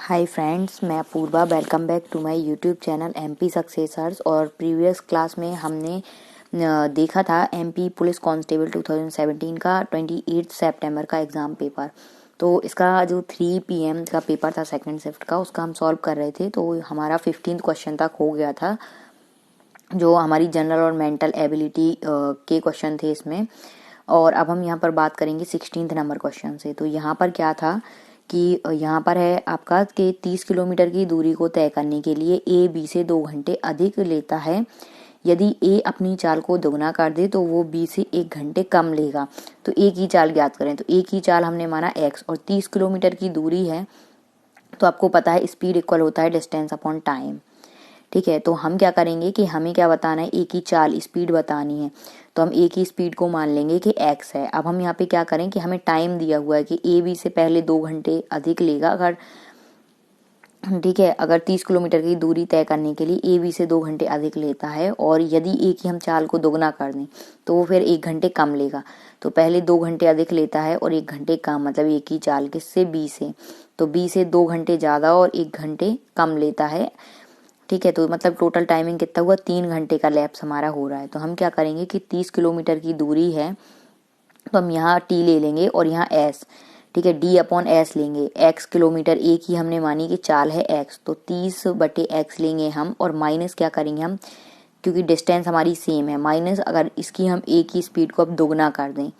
हाय friends, मैं Apoorva. Welcome back to my YouTube channel MP successors. और previous class में हमने देखा था एमपी पुलिस कांस्टेबल 2017 का 28 सितंबर का एग्ज़ाम पेपर। तो इसका जो 3 PM का पेपर था सेकंड शिफ्ट का, उसका हम सॉल्व कर रहे थे। तो हमारा 15th क्वेश्चन तक हो गया था, जो हमारी जनरल और मेंटल एबिलिटी के क्वेश्चन थे इसमें। और अब हम यहाँ पर बात करेंगे 16th नंबर क्वेश्चन से। तो यहाँ पर क्या था कि यहाँ पर है आपका कि 30 किलोमीटर की दूरी को तय करने के लिए ए बी से 2 घंटे अधिक लेता है। यदि ए अपनी चाल को दोगुना कर दे तो वो बी से 1 घंटे कम लेगा। तो ए की चाल ज्ञात करें। तो ए की चाल हमने माना x और 30 किलोमीटर की दूरी है, तो आपको पता है स्पीड इक्वल होता है डिस्टेंस अपॉन टाइम। ठीक है, तो हम क्या करेंगे कि हमें क्या बताना है, ए की चाल स्पीड बतानी है। तो हम ए की स्पीड को मान लेंगे कि x है। अब हम यहाँ पे क्या करें कि हमें टाइम दिया हुआ है कि ए बी से पहले 2 घंटे अधिक लेगा। अगर ठीक है, अगर 30 किलोमीटर की दूरी तय करने के लिए ए बी से 2 घंटे अधिक लेता है, और यदि ए की हम चाल को दोगुना कर दें तो वो फिर 1 घंटे कम लेगा। तो पहले 2 घंटे अधिक लेता है और 1 घंटे कम, मतलब ए की चाल किससे, बी से। तो बी से 2 घंटे ज़्यादा और 1 घंटे कम लेता है। ठीक है, तो मतलब टोटल टाइमिंग कितना हुआ, 3 घंटे का लैप्स हमारा हो रहा है। तो हम क्या करेंगे कि 30 किलोमीटर की दूरी है, तो हम यहाँ टी ले लेंगे और यहाँ एस, ठीक है, डी अपॉन एस लेंगे। एक्स किलोमीटर ए की हमने मानी कि चाल है एक्स, तो 30/x लेंगे हम, और माइनस क्या करेंगे हम, क्योंकि डिस्टेंस हमारी सेम है, माइनस अगर इसकी हम ए की स्पीड को अब दोगुना कर दें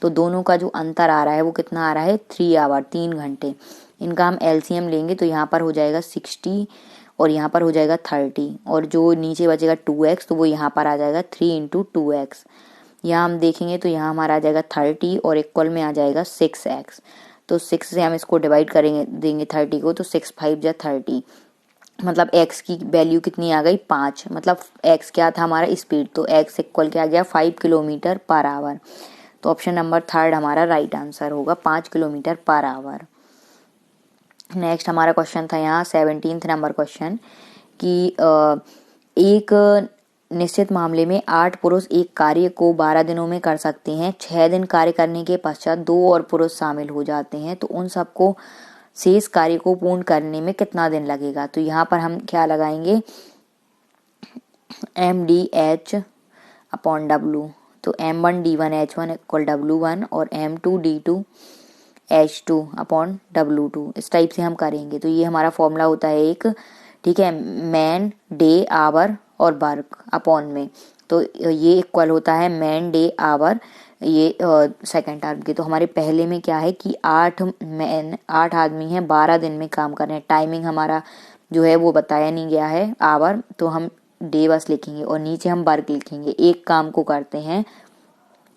तो दोनों का जो अंतर आ रहा है वो कितना आ रहा है, 3 आवर, 3 घंटे। इनका हम एलसीएम लेंगे तो यहाँ पर हो जाएगा 60 और यहाँ पर हो जाएगा 30, और जो नीचे बचेगा 2x, तो वो यहाँ पर आ जाएगा 3 × 2x। यहाँ हम देखेंगे तो यहाँ हमारा आ जाएगा 30 और इक्वल में आ जाएगा 6x। तो 6 से हम इसको डिवाइड करेंगे, देंगे 30 को, तो 6 5 जा 30, मतलब x की वैल्यू कितनी आ गई, 5। मतलब x क्या था हमारा, स्पीड। तो x इक्वल क्या आ गया, 5 किलोमीटर पर आवर। तो ऑप्शन नंबर 3 हमारा राइट आंसर होगा, 5 किलोमीटर पर आवर। नेक्स्ट हमारा क्वेश्चन था यहाँ 17th नंबर क्वेश्चन कि एक निश्चित मामले में 8 पुरुष एक कार्य को 12 दिनों में कर सकते हैं। 6 दिन कार्य करने के पश्चात 2 और पुरुष शामिल हो जाते हैं, तो उन सबको शेष कार्य को पूर्ण करने में कितना दिन लगेगा। तो यहाँ पर हम क्या लगाएंगे, MDH अपॉन W। तो M1D1H1 इक्वल W1 और M2D2H2 अपॉन W2, इस टाइप से हम करेंगे। तो ये हमारा फॉर्मूला होता है एक, ठीक है, मैन, डे, आवर और वर्क अपॉन में। तो ये इक्वल होता है मैन, डे, आवर, ये सेकंड टर्म के। तो हमारे पहले में क्या है कि 8 आदमी हैं, 12 दिन में काम कर रहे हैं। टाइमिंग हमारा जो है वो बताया नहीं गया है, आवर, तो हम डे बस लिखेंगे, और नीचे हम वर्क लिखेंगे। एक काम को करते हैं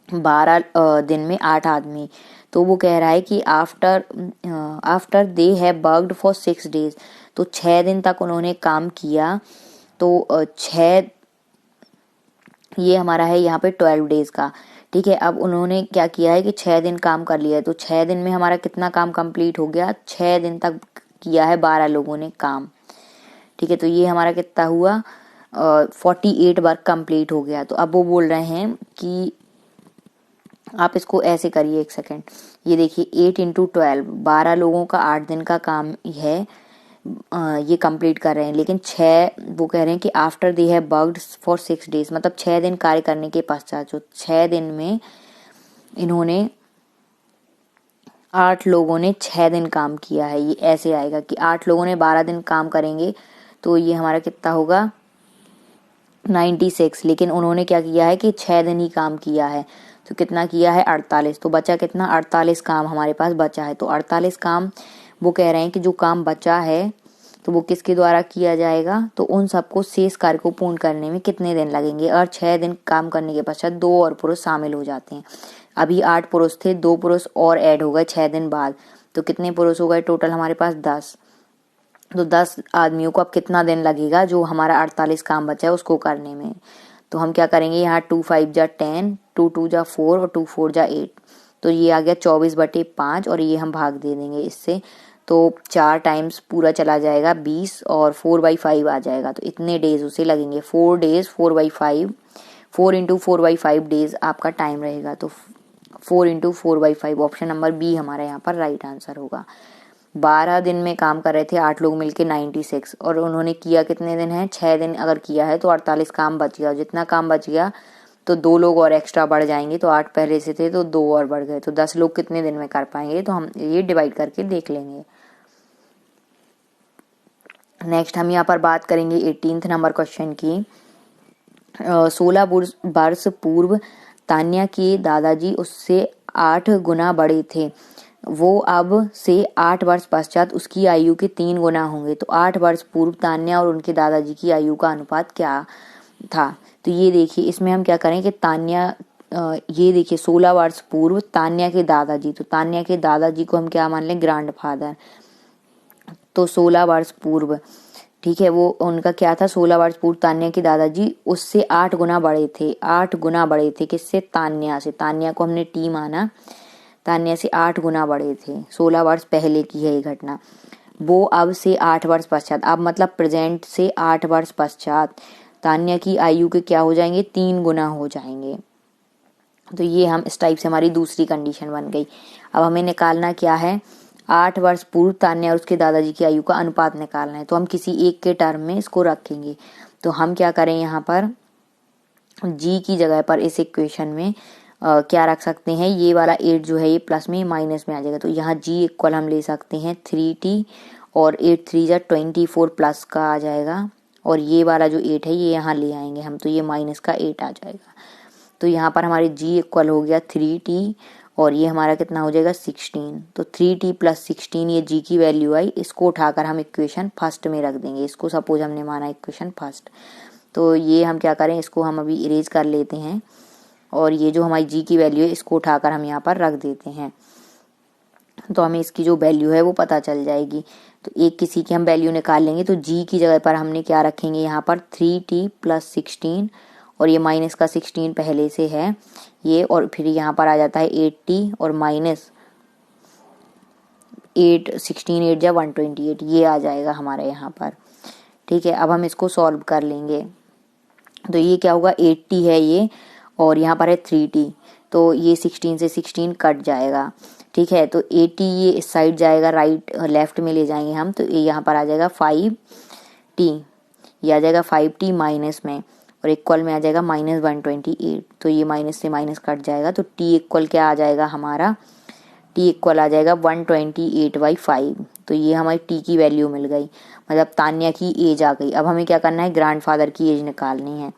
12 दिन में 8 आदमी। तो वो कह रहा है कि after they have worked for 6 days, तो 6 दिन तक उन्होंने काम किया। तो 6, ये हमारा है यहाँ पे 12 डेज का। ठीक है, अब उन्होंने क्या किया है कि 6 दिन काम कर लिया है, तो 6 दिन में हमारा कितना काम कंप्लीट हो गया, 6 दिन तक किया है 12 लोगों ने काम। ठीक है, तो ये हमारा कितना हुआ, 48 वर्क कंप्लीट हो गया। तो अब वो बोल रहे हैं कि आप इसको ऐसे करिए, एक सेकेंड, ये देखिए 8 × 12, 12 लोगों का 8 दिन का काम है, ये कंप्लीट कर रहे हैं। लेकिन 6, वो कह रहे हैं कि after they have worked for 6 days, मतलब 6 दिन कार्य करने के पश्चात, जो 6 दिन में इन्होंने 8 लोगों ने 6 दिन काम किया है। ये ऐसे आएगा कि 8 लोगों ने 12 दिन काम करेंगे, तो ये हमारा कितना होगा, 96। लेकिन उन्होंने क्या किया है कि 6 दिन ही काम किया है, तो कितना किया है, 48। तो बचा कितना, 48 काम हमारे पास बचा है। तो 48 काम, वो कह रहे हैं कि जो काम बचा है तो वो किसके द्वारा किया जाएगा, तो उन सबको शेष कार्य को पूर्ण करने में कितने दिन लगेंगे। और 6 दिन काम करने के पश्चात 2 और पुरुष शामिल हो जाते हैं। अभी 8 पुरुष थे, 2 पुरुष और ऐड हो गए 6 दिन बाद, तो कितने पुरुष हो गए टोटल हमारे पास, 10। तो 10 आदमियों को अब कितना दिन लगेगा जो हमारा 48 काम बचा है उसको करने में। तो हम क्या करेंगे, यहाँ 2 5 जा 10, 2 2 जा 4 और 2 4 जा 8, तो ये आ गया 24/5, और ये हम भाग दे देंगे इससे, तो 4 टाइम्स पूरा चला जाएगा 20, और 4/5 आ जाएगा। तो इतने डेज उसे लगेंगे, 4 डेज 4/5, 4 × 4/5 डेज आपका टाइम रहेगा। तो 4 × 4/5, ऑप्शन नंबर बी हमारा यहाँ पर राइट आंसर होगा। 12 दिन में काम कर रहे थे 8 लोग मिलके 96, और उन्होंने किया कितने दिन है, 6 दिन अगर किया है तो 48 काम बच गया। जितना काम बच गया तो 2 लोग और एक्स्ट्रा बढ़ जाएंगे, तो 8 पहले से थे तो 2 और बढ़ गए, तो 10 लोग कितने दिन में कर पाएंगे, तो हम ये डिवाइड करके देख लेंगे। नेक्स्ट हम यहाँ पर बात करेंगे 18th नंबर क्वेश्चन की। 16 वर्ष पूर्व तान्या के दादाजी उससे 8 गुना बड़े थे, वो अब से 8 वर्ष पश्चात उसकी आयु के 3 गुना होंगे, तो 8 वर्ष पूर्व तान्या और उनके दादाजी की आयु का अनुपात क्या था। तो ये देखिए, इसमें हम क्या करें कि तान्या, ये देखिए 16 वर्ष पूर्व तान्या के दादाजी, तो तान्या के दादाजी को हम क्या मान लें, ग्रैंड फादर। तो 16 वर्ष पूर्व, ठीक है, वो उनका क्या था, 16 वर्ष पूर्व तान्या के दादाजी उससे 8 गुना बड़े थे। 8 गुना बड़े थे किससे, तान्या से। तान्या को हमने टी माना, तान्या से 8 गुना बड़े थे। 16 वर्ष पहले की है ये घटना। वो अब से 8 वर्ष पश्चात, अब मतलब प्रेजेंट से 8 वर्ष पश्चात तान्या की आयु के क्या हो जाएंगे, 3 गुना हो जाएंगे। तो ये हम इस टाइप से हमारी दूसरी कंडीशन बन गई। अब हमें निकालना क्या है, 8 वर्ष पूर्व तान्या और उसके दादाजी की आयु का अनुपात निकालना है। तो हम किसी एक के टर्म में इसको रखेंगे। तो हम क्या करें, यहाँ पर जी की जगह पर इस इक्वेशन में क्या रख सकते हैं, ये वाला 8 जो है ये प्लस में माइनस में आ जाएगा, तो यहाँ जी इक्वल हम ले सकते हैं 3t, और 8 3 जा 24 प्लस का आ जाएगा, और ये वाला जो 8 है ये यहाँ ले आएंगे हम, तो ये माइनस का 8 आ जाएगा। तो यहाँ पर हमारे जी इक्वल हो गया 3t, और ये हमारा कितना हो जाएगा 16। तो 3t प्लस 16 ये जी की वैल्यू आई, इसको उठाकर हम इक्वेशन फर्स्ट में रख देंगे। इसको सपोज हमने माना इक्वेशन फर्स्ट, तो ये हम क्या करें, इसको हम अभी इरेज कर लेते हैं, और ये जो हमारी जी की वैल्यू है इसको उठाकर हम यहाँ पर रख देते हैं, तो हमें इसकी जो वैल्यू है वो पता चल जाएगी। तो एक किसी की हम वैल्यू निकाल लेंगे, तो जी की जगह पर हमने क्या रखेंगे, यहाँ पर 3t प्लस 16, और ये माइनस का 16 पहले से है ये, और फिर यहाँ पर आ जाता है 8t और माइनस 8, 16 8 जा 128, ये आ जाएगा हमारे यहाँ पर। ठीक है, अब हम इसको सॉल्व कर लेंगे। तो ये क्या होगा, 8t है ये, और यहाँ पर है 3t, तो ये 16 से 16 कट जाएगा। ठीक है, तो 80 ये इस साइड जाएगा, राइट लेफ्ट में ले जाएंगे हम, तो ये यहाँ पर आ जाएगा 5t, ये आ जाएगा 5t माइनस में, और इक्वल में आ जाएगा माइनस 128, तो ये माइनस से माइनस कट जाएगा, तो t इक्वल क्या आ जाएगा हमारा, t इक्वल आ जाएगा 128/5। तो ये हमारी t की वैल्यू मिल गई, मतलब तान्या की एज आ गई। अब हमें क्या करना है, ग्रैंडफादर की एज निकालनी है।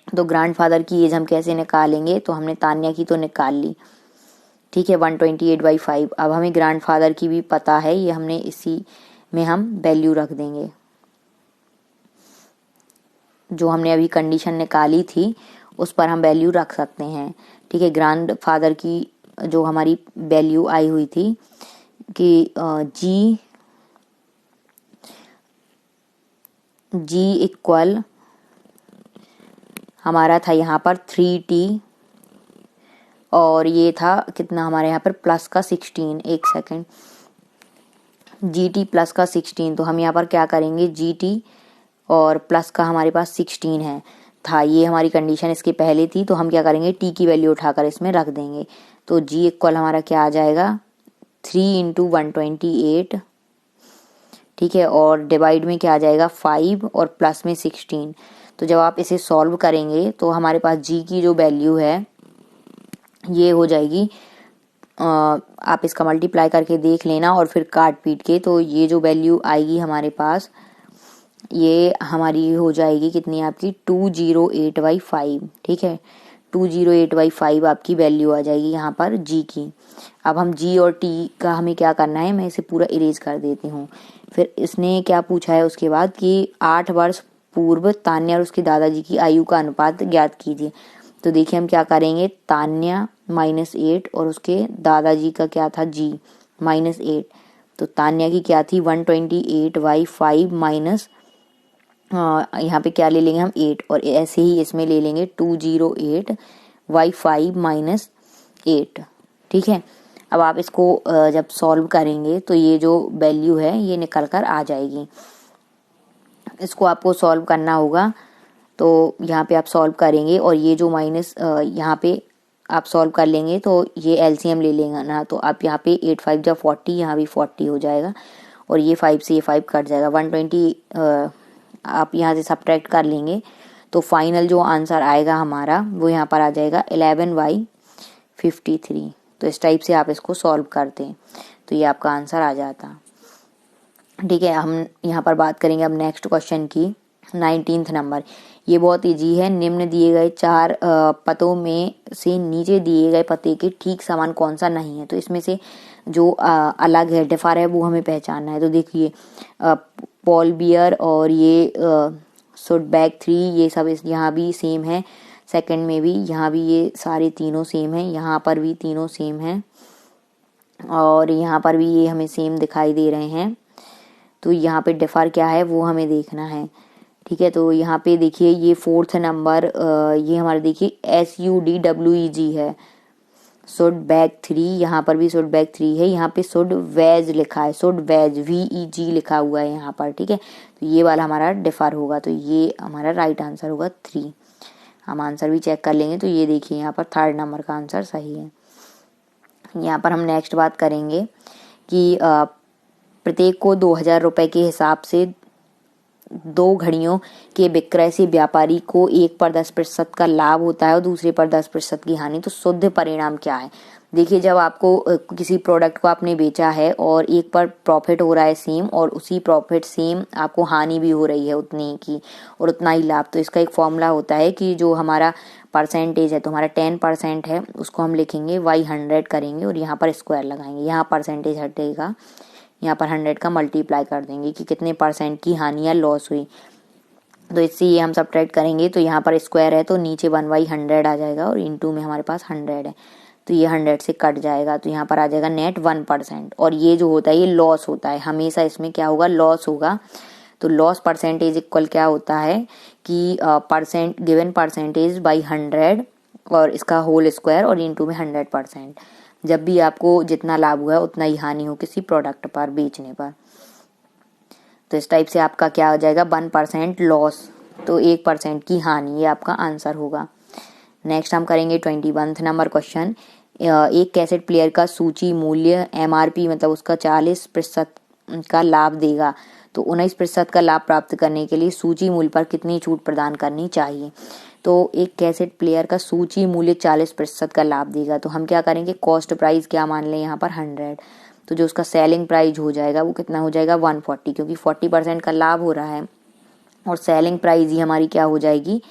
तो ग्रैंडफादर की एज हम कैसे निकालेंगे, तो हमने तान्या की तो निकाल ली, ठीक है, 128/5। अब हमें ग्रैंडफादर की भी पता है, ये हमने इसी में हम वैल्यू रख देंगे, जो हमने अभी कंडीशन निकाली थी उस पर हम वैल्यू रख सकते हैं। ठीक है, ग्रैंडफादर की जो हमारी वैल्यू आई हुई थी कि जी इक्वल हमारा था यहाँ पर 3t, और ये था कितना हमारे यहाँ पर प्लस का 16, एक सेकेंड, gt प्लस का 16। तो हम यहाँ पर क्या करेंगे, gt और प्लस का हमारे पास 16 है था, ये हमारी कंडीशन इसके पहले थी, तो हम क्या करेंगे, t की वैल्यू उठाकर इसमें रख देंगे। तो g इक्वल हमारा क्या आ जाएगा, 3 × 128, ठीक है, और डिवाइड में क्या आ जाएगा 5 और प्लस में 16। तो जब आप इसे सॉल्व करेंगे तो हमारे पास g की जो वैल्यू है ये हो जाएगी, आप इसका मल्टीप्लाई करके देख लेना और फिर काट पीट के, तो ये जो वैल्यू आएगी हमारे पास, ये हमारी हो जाएगी कितनी, आपकी 208/5। ठीक है, 208/5 आपकी वैल्यू आ जाएगी यहाँ पर g की। अब हम g और t का हमें क्या करना है, मैं इसे पूरा इरेज कर देती हूँ। फिर इसने क्या पूछा है उसके बाद कि 8 वर्ष पूर्व तान्या और उसके दादाजी की आयु का अनुपात ज्ञात कीजिए। तो देखिए हम क्या करेंगे, तान्या -8 और उसके दादाजी का क्या था, g -8। तो तान्या की क्या थी, 128/5 माइनस, यहाँ पे क्या ले लेंगे हम 8, और ऐसे ही इसमें ले लेंगे 208/5 माइनस 8। ठीक है, अब आप इसको जब सॉल्व करेंगे तो ये जो वैल्यू है ये निकल कर आ जाएगी। इसको आपको सॉल्व करना होगा, तो यहाँ पे आप सॉल्व करेंगे, और ये जो माइनस यहाँ पे आप सॉल्व कर लेंगे तो ये एलसीएम ले लेंगे ना, तो आप यहाँ पे 8 5 जा 40, यहाँ भी 40 हो जाएगा और ये 5 से ये 5 कट जाएगा, 120 आप यहाँ से सब्ट्रैक्ट कर लेंगे तो फाइनल जो आंसर आएगा हमारा वो यहाँ पर आ जाएगा 11/53। तो इस टाइप से आप इसको सॉल्व करते हैं तो ये आपका आंसर आ जाता। ठीक है, हम यहाँ पर बात करेंगे अब नेक्स्ट क्वेश्चन की, 19th नंबर। ये बहुत इजी है। निम्न दिए गए 4 पतों में से नीचे दिए गए पते के ठीक समान कौन सा नहीं है। तो इसमें से जो अलग है, डिफर है, वो हमें पहचानना है। तो देखिए पॉल बियर और ये सुडबैक 3, ये सब यहाँ भी सेम है, सेकंड में भी, यहाँ भी ये सारे तीनों सेम हैं, यहाँ पर भी तीनों सेम हैं और यहाँ पर भी ये हमें सेम दिखाई दे रहे हैं। तो यहाँ पे डिफर क्या है वो हमें देखना है। ठीक है, तो यहाँ पे देखिए ये 4th नंबर, ये हमारे देखिए SUDWEG है, सुडबैक 3, यहाँ पर भी सुडबैक 3 है, यहाँ पे सुडवैज लिखा है, सुडवैज VEG लिखा हुआ है यहाँ पर। ठीक है, तो ये वाला हमारा डिफर होगा, तो ये हमारा राइट आंसर होगा 3। हम आंसर भी चेक कर लेंगे तो ये देखिए यहाँ पर 3rd नंबर का आंसर सही है। यहाँ पर हम नेक्स्ट बात करेंगे कि प्रत्येक को 2000 रुपए के हिसाब से 2 घड़ियों के विक्रय से व्यापारी को एक पर 10% का लाभ होता है और दूसरे पर 10% की हानि। तो शुद्ध परिणाम क्या है। देखिए जब आपको किसी प्रोडक्ट को आपने बेचा है और एक पर प्रॉफिट हो रहा है सेम और उसी प्रॉफिट सेम आपको हानि भी हो रही है उतनी की और उतना ही लाभ, तो इसका एक फॉर्मूला होता है कि जो हमारा परसेंटेज है, तो हमारा 10% है, उसको हम लिखेंगे y100 करेंगे और यहाँ पर स्क्वायर लगाएंगे, यहाँ परसेंटेज हटेगा, यहाँ पर 100 का मल्टीप्लाई कर देंगे कि कितने % की हानि या लॉस हुई। तो इससे ये हम सब्ट्रैक्ट करेंगे तो यहाँ पर स्क्वायर है तो नीचे 1/100 आ जाएगा और इनटू में हमारे पास 100 है तो ये 100 से कट जाएगा, तो यहाँ पर आ जाएगा नेट 1%। और ये जो होता है ये लॉस होता है, हमेशा इसमें क्या होगा, लॉस होगा। तो लॉस परसेंटेज इक्वल क्या होता है कि गिवन परसेंटेज बाई 100 और इसका होल स्क्वायर और इनटू में 100%। जब भी आपको जितना लाभ हुआ है उतना ही हानि हो किसी प्रोडक्ट पर बेचने पर। तो इस टाइप से आपका क्या हो जाएगा, 1% लॉस, तो 1% की हानि, ये आपका आंसर होगा। नेक्स्ट हम करेंगे 21th नंबर क्वेश्चन। एक कैसेट प्लेयर का सूची मूल्य MRP मतलब उसका 40% का लाभ देगा, तो 19% का लाभ प्राप्त करने के लिए सूची मूल्य पर कितनी छूट प्रदान करनी चाहिए। तो एक कैसेट प्लेयर का सूची मूल्य 40% का लाभ देगा, तो हम क्या करेंगे, कॉस्ट प्राइस क्या मान लें यहाँ पर 100, तो जो उसका सेलिंग प्राइस हो जाएगा वो कितना हो जाएगा 140, क्योंकि 40% का लाभ हो रहा है और सेलिंग प्राइस ही हमारी क्या हो जाएगी,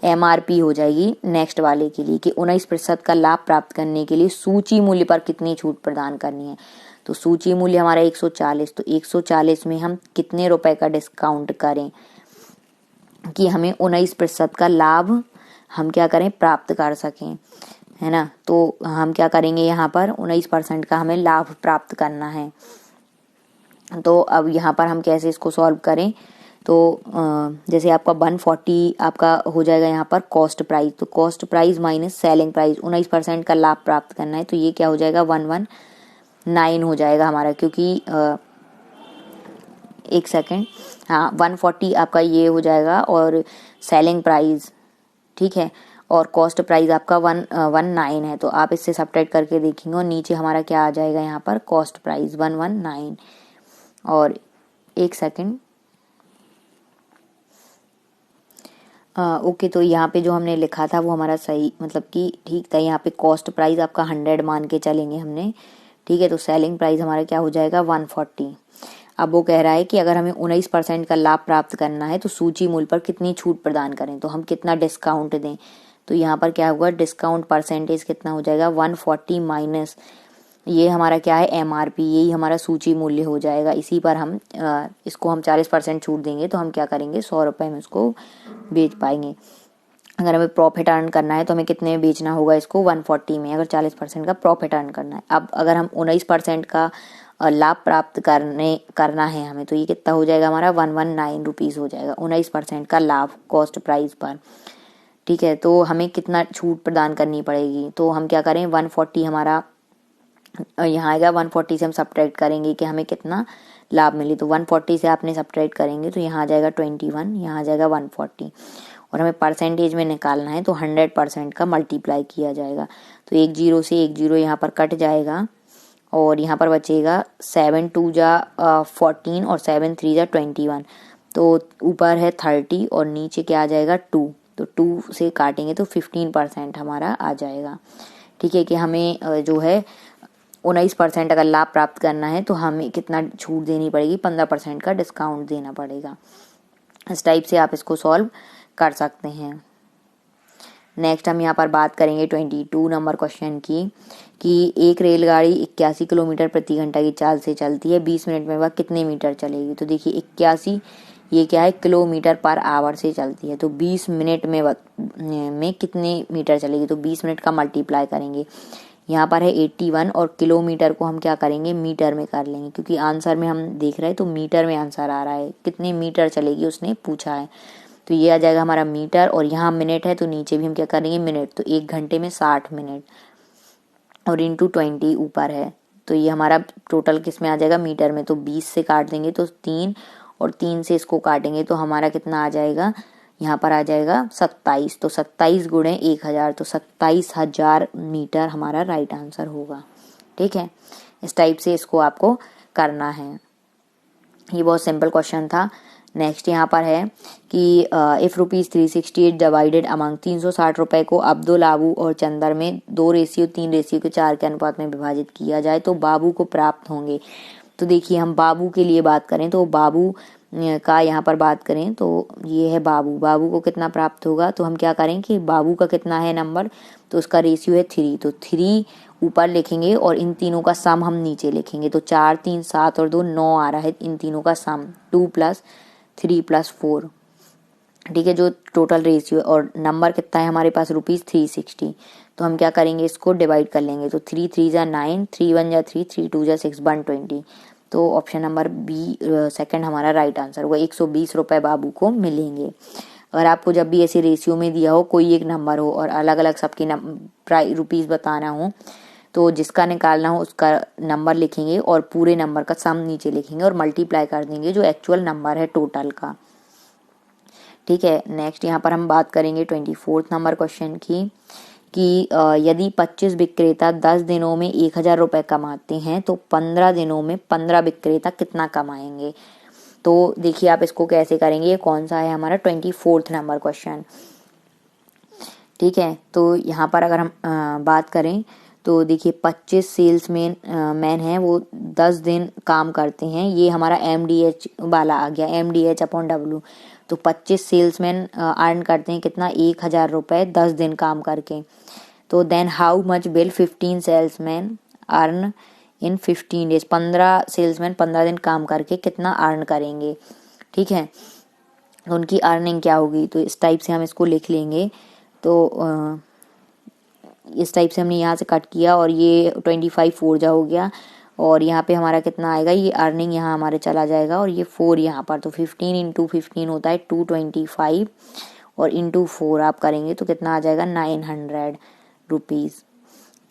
MRP हो जाएगी नेक्स्ट वाले के लिए कि 19% का लाभ प्राप्त करने के लिए सूची मूल्य पर कितनी छूट प्रदान करनी है। तो सूची मूल्य हमारा 140, तो 140 में हम कितने रुपए का डिस्काउंट करें कि हमें 19% का लाभ हम क्या करें, प्राप्त कर सकें, है ना। तो हम क्या करेंगे, यहाँ पर 19% का हमें लाभ प्राप्त करना है। तो अब यहाँ पर हम कैसे इसको सॉल्व करें, तो जैसे आपका 140 आपका हो जाएगा यहाँ पर कॉस्ट प्राइस, तो cost price minus selling price, 19% का लाभ प्राप्त करना है, तो ये क्या हो जाएगा 119 हो जाएगा हमारा, क्योंकि एक सेकेंड, हाँ 140 आपका ये हो जाएगा और सेलिंग प्राइस, ठीक है, और कॉस्ट प्राइस आपका 119 है, तो आप इससे सब्ट्रैक्ट करके देखेंगे और नीचे हमारा क्या आ जाएगा यहाँ पर कॉस्ट प्राइस 119 और एक सेकेंड, ओके। तो यहाँ पे जो हमने लिखा था वो हमारा सही मतलब कि ठीक था। यहाँ पे कॉस्ट प्राइस आपका 100 मान के चलेंगे हमने, ठीक है। तो सेलिंग प्राइस हमारा क्या हो जाएगा 140। अब वो कह रहा है कि अगर हमें 19% का लाभ प्राप्त करना है तो सूची मूल्य पर कितनी छूट प्रदान करें, तो हम कितना डिस्काउंट दें। तो यहाँ पर क्या होगा, डिस्काउंट परसेंटेज कितना हो जाएगा 140 माइनस ये हमारा क्या है MRP, यही हमारा सूची मूल्य हो जाएगा। इसी पर हम इसको हम 40% छूट देंगे तो हम क्या करेंगे 100 रुपये में इसको बेच पाएंगे। अगर हमें प्रॉफिट अर्न करना है तो हमें कितने में बेचना होगा इसको 140 में, अगर 40% का प्रॉफिट अर्न करना है। अब अगर हम 19% का लाभ प्राप्त करना है हमें, तो ये कितना हो जाएगा हमारा 119 रुपीज़ हो जाएगा 19% का लाभ कॉस्ट प्राइस पर, ठीक है। तो हमें कितना छूट प्रदान करनी पड़ेगी, तो हम क्या करें 140 हमारा यहाँ आएगा, 140 से हम सब्ट्रैक्ट करेंगे कि हमें कितना लाभ मिले, तो 140 से आपने सब्ट्रैक्ट करेंगे तो यहाँ आ जाएगा 21, यहाँ आ जाएगा 140 और हमें परसेंटेज में निकालना है तो 100% का मल्टीप्लाई किया जाएगा। तो एक जीरो से एक जीरो यहाँ पर कट जाएगा और यहाँ पर बचेगा 7 2 जा 14 और 7 3 जा 21। तो ऊपर है 30 और नीचे क्या आ जाएगा 2, तो 2 से काटेंगे तो 15% हमारा आ जाएगा। ठीक है कि हमें जो है 19% अगर लाभ प्राप्त करना है तो हमें कितना छूट देनी पड़ेगी, 15% का डिस्काउंट देना पड़ेगा। इस टाइप से आप इसको सॉल्व कर सकते हैं। नेक्स्ट हम यहाँ पर बात करेंगे 22 नंबर क्वेश्चन की कि एक रेलगाड़ी 81 किलोमीटर प्रति घंटा की चाल से चलती है, 20 मिनट में वह कितने मीटर चलेगी। तो देखिए 81 ये क्या है, किलोमीटर पर आवर से चलती है, तो 20 मिनट में कितने मीटर चलेगी। तो 20 मिनट का मल्टीप्लाई करेंगे, यहाँ पर है 81 और किलोमीटर को हम क्या करेंगे, मीटर में कर लेंगे, क्योंकि आंसर में हम देख रहे हैं तो मीटर में आंसर आ रहा है, कितने मीटर चलेगी उसने पूछा है। तो ये आ जाएगा हमारा मीटर और यहाँ मिनट है तो नीचे भी हम क्या करेंगे मिनट, तो 1 घंटे में 60 मिनट और इंटू 20 ऊपर है, तो ये हमारा टोटल किस में आ जाएगा, मीटर में। तो 20 से काट देंगे तो 3 और 3 से इसको काटेंगे तो हमारा कितना आ जाएगा, यहाँ पर आ जाएगा 27। तो 27 गुणे 1000 तो 27,000 मीटर हमारा राइट आंसर होगा। ठीक है, इस टाइप से इसको आपको करना है। ये बहुत सिंपल क्वेश्चन था। नेक्स्ट यहाँ पर है कि इफ ₹368 डिवाइडेड अमंग 360 रुपए को अब्दुल, आबू और चंदर में 2:3:4 के अनुपात में विभाजित किया जाए तो बाबू को प्राप्त होंगे। तो देखिए हम बाबू के लिए बात करें तो बाबू का यहाँ पर बात करें तो ये है बाबू, बाबू को कितना प्राप्त होगा। तो हम क्या करें कि बाबू का कितना है नंबर, तो उसका रेशियो है 3, तो 3 ऊपर लिखेंगे और इन तीनों का सम हम नीचे लिखेंगे। तो 4 3 7 और 2 9 आ रहा है, इन तीनों का सम 2 + 3 + 4। ठीक है, जो टोटल रेशियो और नंबर कितना है हमारे पास ₹360। तो हम क्या करेंगे, इसको डिवाइड कर लेंगे। तो 3 3 जा 9, 3 1 जा 3, 3 2 जा 6, 120। तो ऑप्शन नंबर बी सेकंड हमारा राइट आंसर होगा। 120 रुपए बाबू को मिलेंगे। अगर आपको जब भी ऐसे रेशियो में दिया हो, कोई एक नंबर हो और अलग अलग सबके रुपीस बताना हो, तो जिसका निकालना हो उसका नंबर लिखेंगे और पूरे नंबर का सम नीचे लिखेंगे और मल्टीप्लाई कर देंगे जो एक्चुअल नंबर है टोटल का। ठीक है, नेक्स्ट यहाँ पर हम बात करेंगे 24 नंबर क्वेश्चन की कि यदि 25 विक्रेता 10 दिनों में 1000 रुपए कमाते हैं तो 15 दिनों में 15 विक्रेता कितना कमाएंगे। तो देखिए आप इसको कैसे करेंगे, ये कौन सा है हमारा 24 नंबर क्वेश्चन। ठीक है, तो यहाँ पर अगर हम बात करें तो देखिए 25 सेल्स मैन है, वो 10 दिन काम करते हैं, ये हमारा MDH वाला आ गया, MDH/W। तो 25 सेल्समैन अर्न करते हैं कितना, 1000 रुपए 10 दिन काम करके। तो then how much will 15 salesman earn in 15 days, 15 salesman 15 दिन काम करके कितना अर्न करेंगे। ठीक है, तो उनकी अर्निंग क्या होगी। तो इस टाइप से हम इसको लिख लेंगे। तो इस टाइप से हमने यहाँ से कट किया और ये 25 4 जा हो गया और यहाँ पे हमारा कितना आएगा, ये अर्निंग यहाँ हमारे चला जाएगा और ये 4 यहाँ पर। तो 15 × 15 होता है 225 और इंटू 4 आप करेंगे तो कितना आ जाएगा 900 रुपीज़।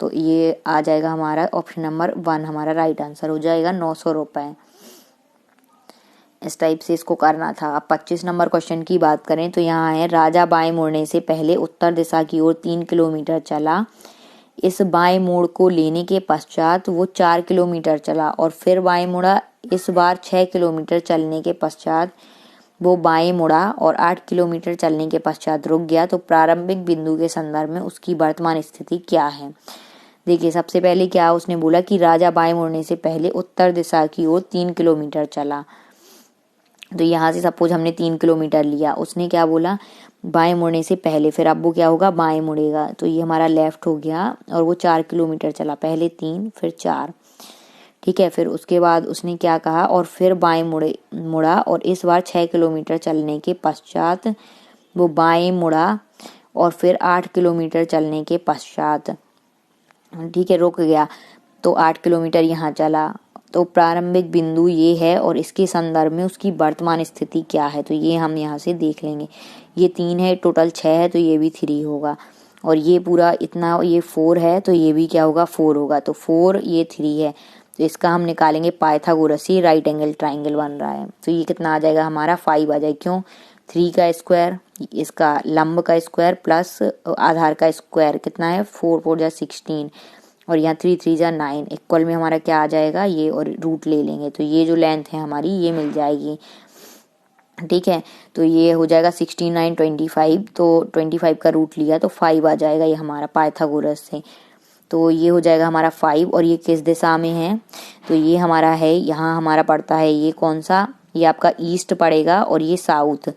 तो ये आ जाएगा हमारा ऑप्शन नंबर 1 हमारा राइट आंसर हो जाएगा 900 रुपये। इस टाइप से इसको करना था। अब 25 नंबर क्वेश्चन की बात करें तो यहाँ है राजा बाएं मुड़ने से पहले उत्तर दिशा की ओर 3 किलोमीटर चला, इस बाएं मोड़ को लेने के पश्चात वो 4 किलोमीटर चला और फिर बाएं मुड़ा, इस बार 6 किलोमीटर चलने के पश्चात वो बाएं मुड़ा और 8 किलोमीटर चलने के पश्चात रुक गया। तो प्रारंभिक बिंदु के संदर्भ में उसकी वर्तमान स्थिति क्या है। देखिए सबसे पहले क्या उसने बोला कि राजा बाएं मुड़ने से पहले उत्तर दिशा की ओर 3 किलोमीटर चला। तो यहाँ से सपोज हमने 3 किलोमीटर लिया, उसने क्या बोला बाएं मुड़ने से पहले, फिर अब वो क्या होगा बाएं मुड़ेगा, तो ये हमारा लेफ्ट हो गया और वो 4 किलोमीटर चला, पहले 3 फिर 4। ठीक है, फिर उसके बाद उसने क्या कहा और फिर बाएं मुड़ा और इस बार 6 किलोमीटर चलने के पश्चात वो बाएं मुड़ा और फिर 8 किलोमीटर चलने के पश्चात ठीक है रुक गया, तो 8 किलोमीटर यहाँ चला। तो प्रारंभिक बिंदु ये है और इसके संदर्भ में उसकी वर्तमान स्थिति क्या है, तो ये हम यहाँ से देख लेंगे। ये 3 है, टोटल 6 है, तो ये भी 3 होगा और ये पूरा इतना ये 4 है, तो ये भी क्या होगा 4 होगा। तो 4 ये 3 है, तो इसका हम निकालेंगे पाइथागोरसी राइट एंगल ट्राइंगल बन रहा है, तो ये कितना आ जाएगा हमारा 5 आ जाएगा। क्यों, 3 का स्क्वायर, इसका लंब का स्क्वायर प्लस आधार का स्क्वायर कितना है 4 4 जा 16 और यहाँ 3 3 जा 9 इक्वल में हमारा क्या आ जाएगा ये, और रूट ले लेंगे तो ये जो लेंथ है हमारी ये मिल जाएगी। ठीक है, तो ये हो जाएगा 16 9 25, तो 25 का रूट लिया तो 5 आ जाएगा ये हमारा पाइथागोरस से। तो ये हो जाएगा हमारा 5, और ये किस दिशा में है, तो ये हमारा है यहाँ हमारा पड़ता है ये कौन सा, ये आपका ईस्ट पड़ेगा और ये साउथ,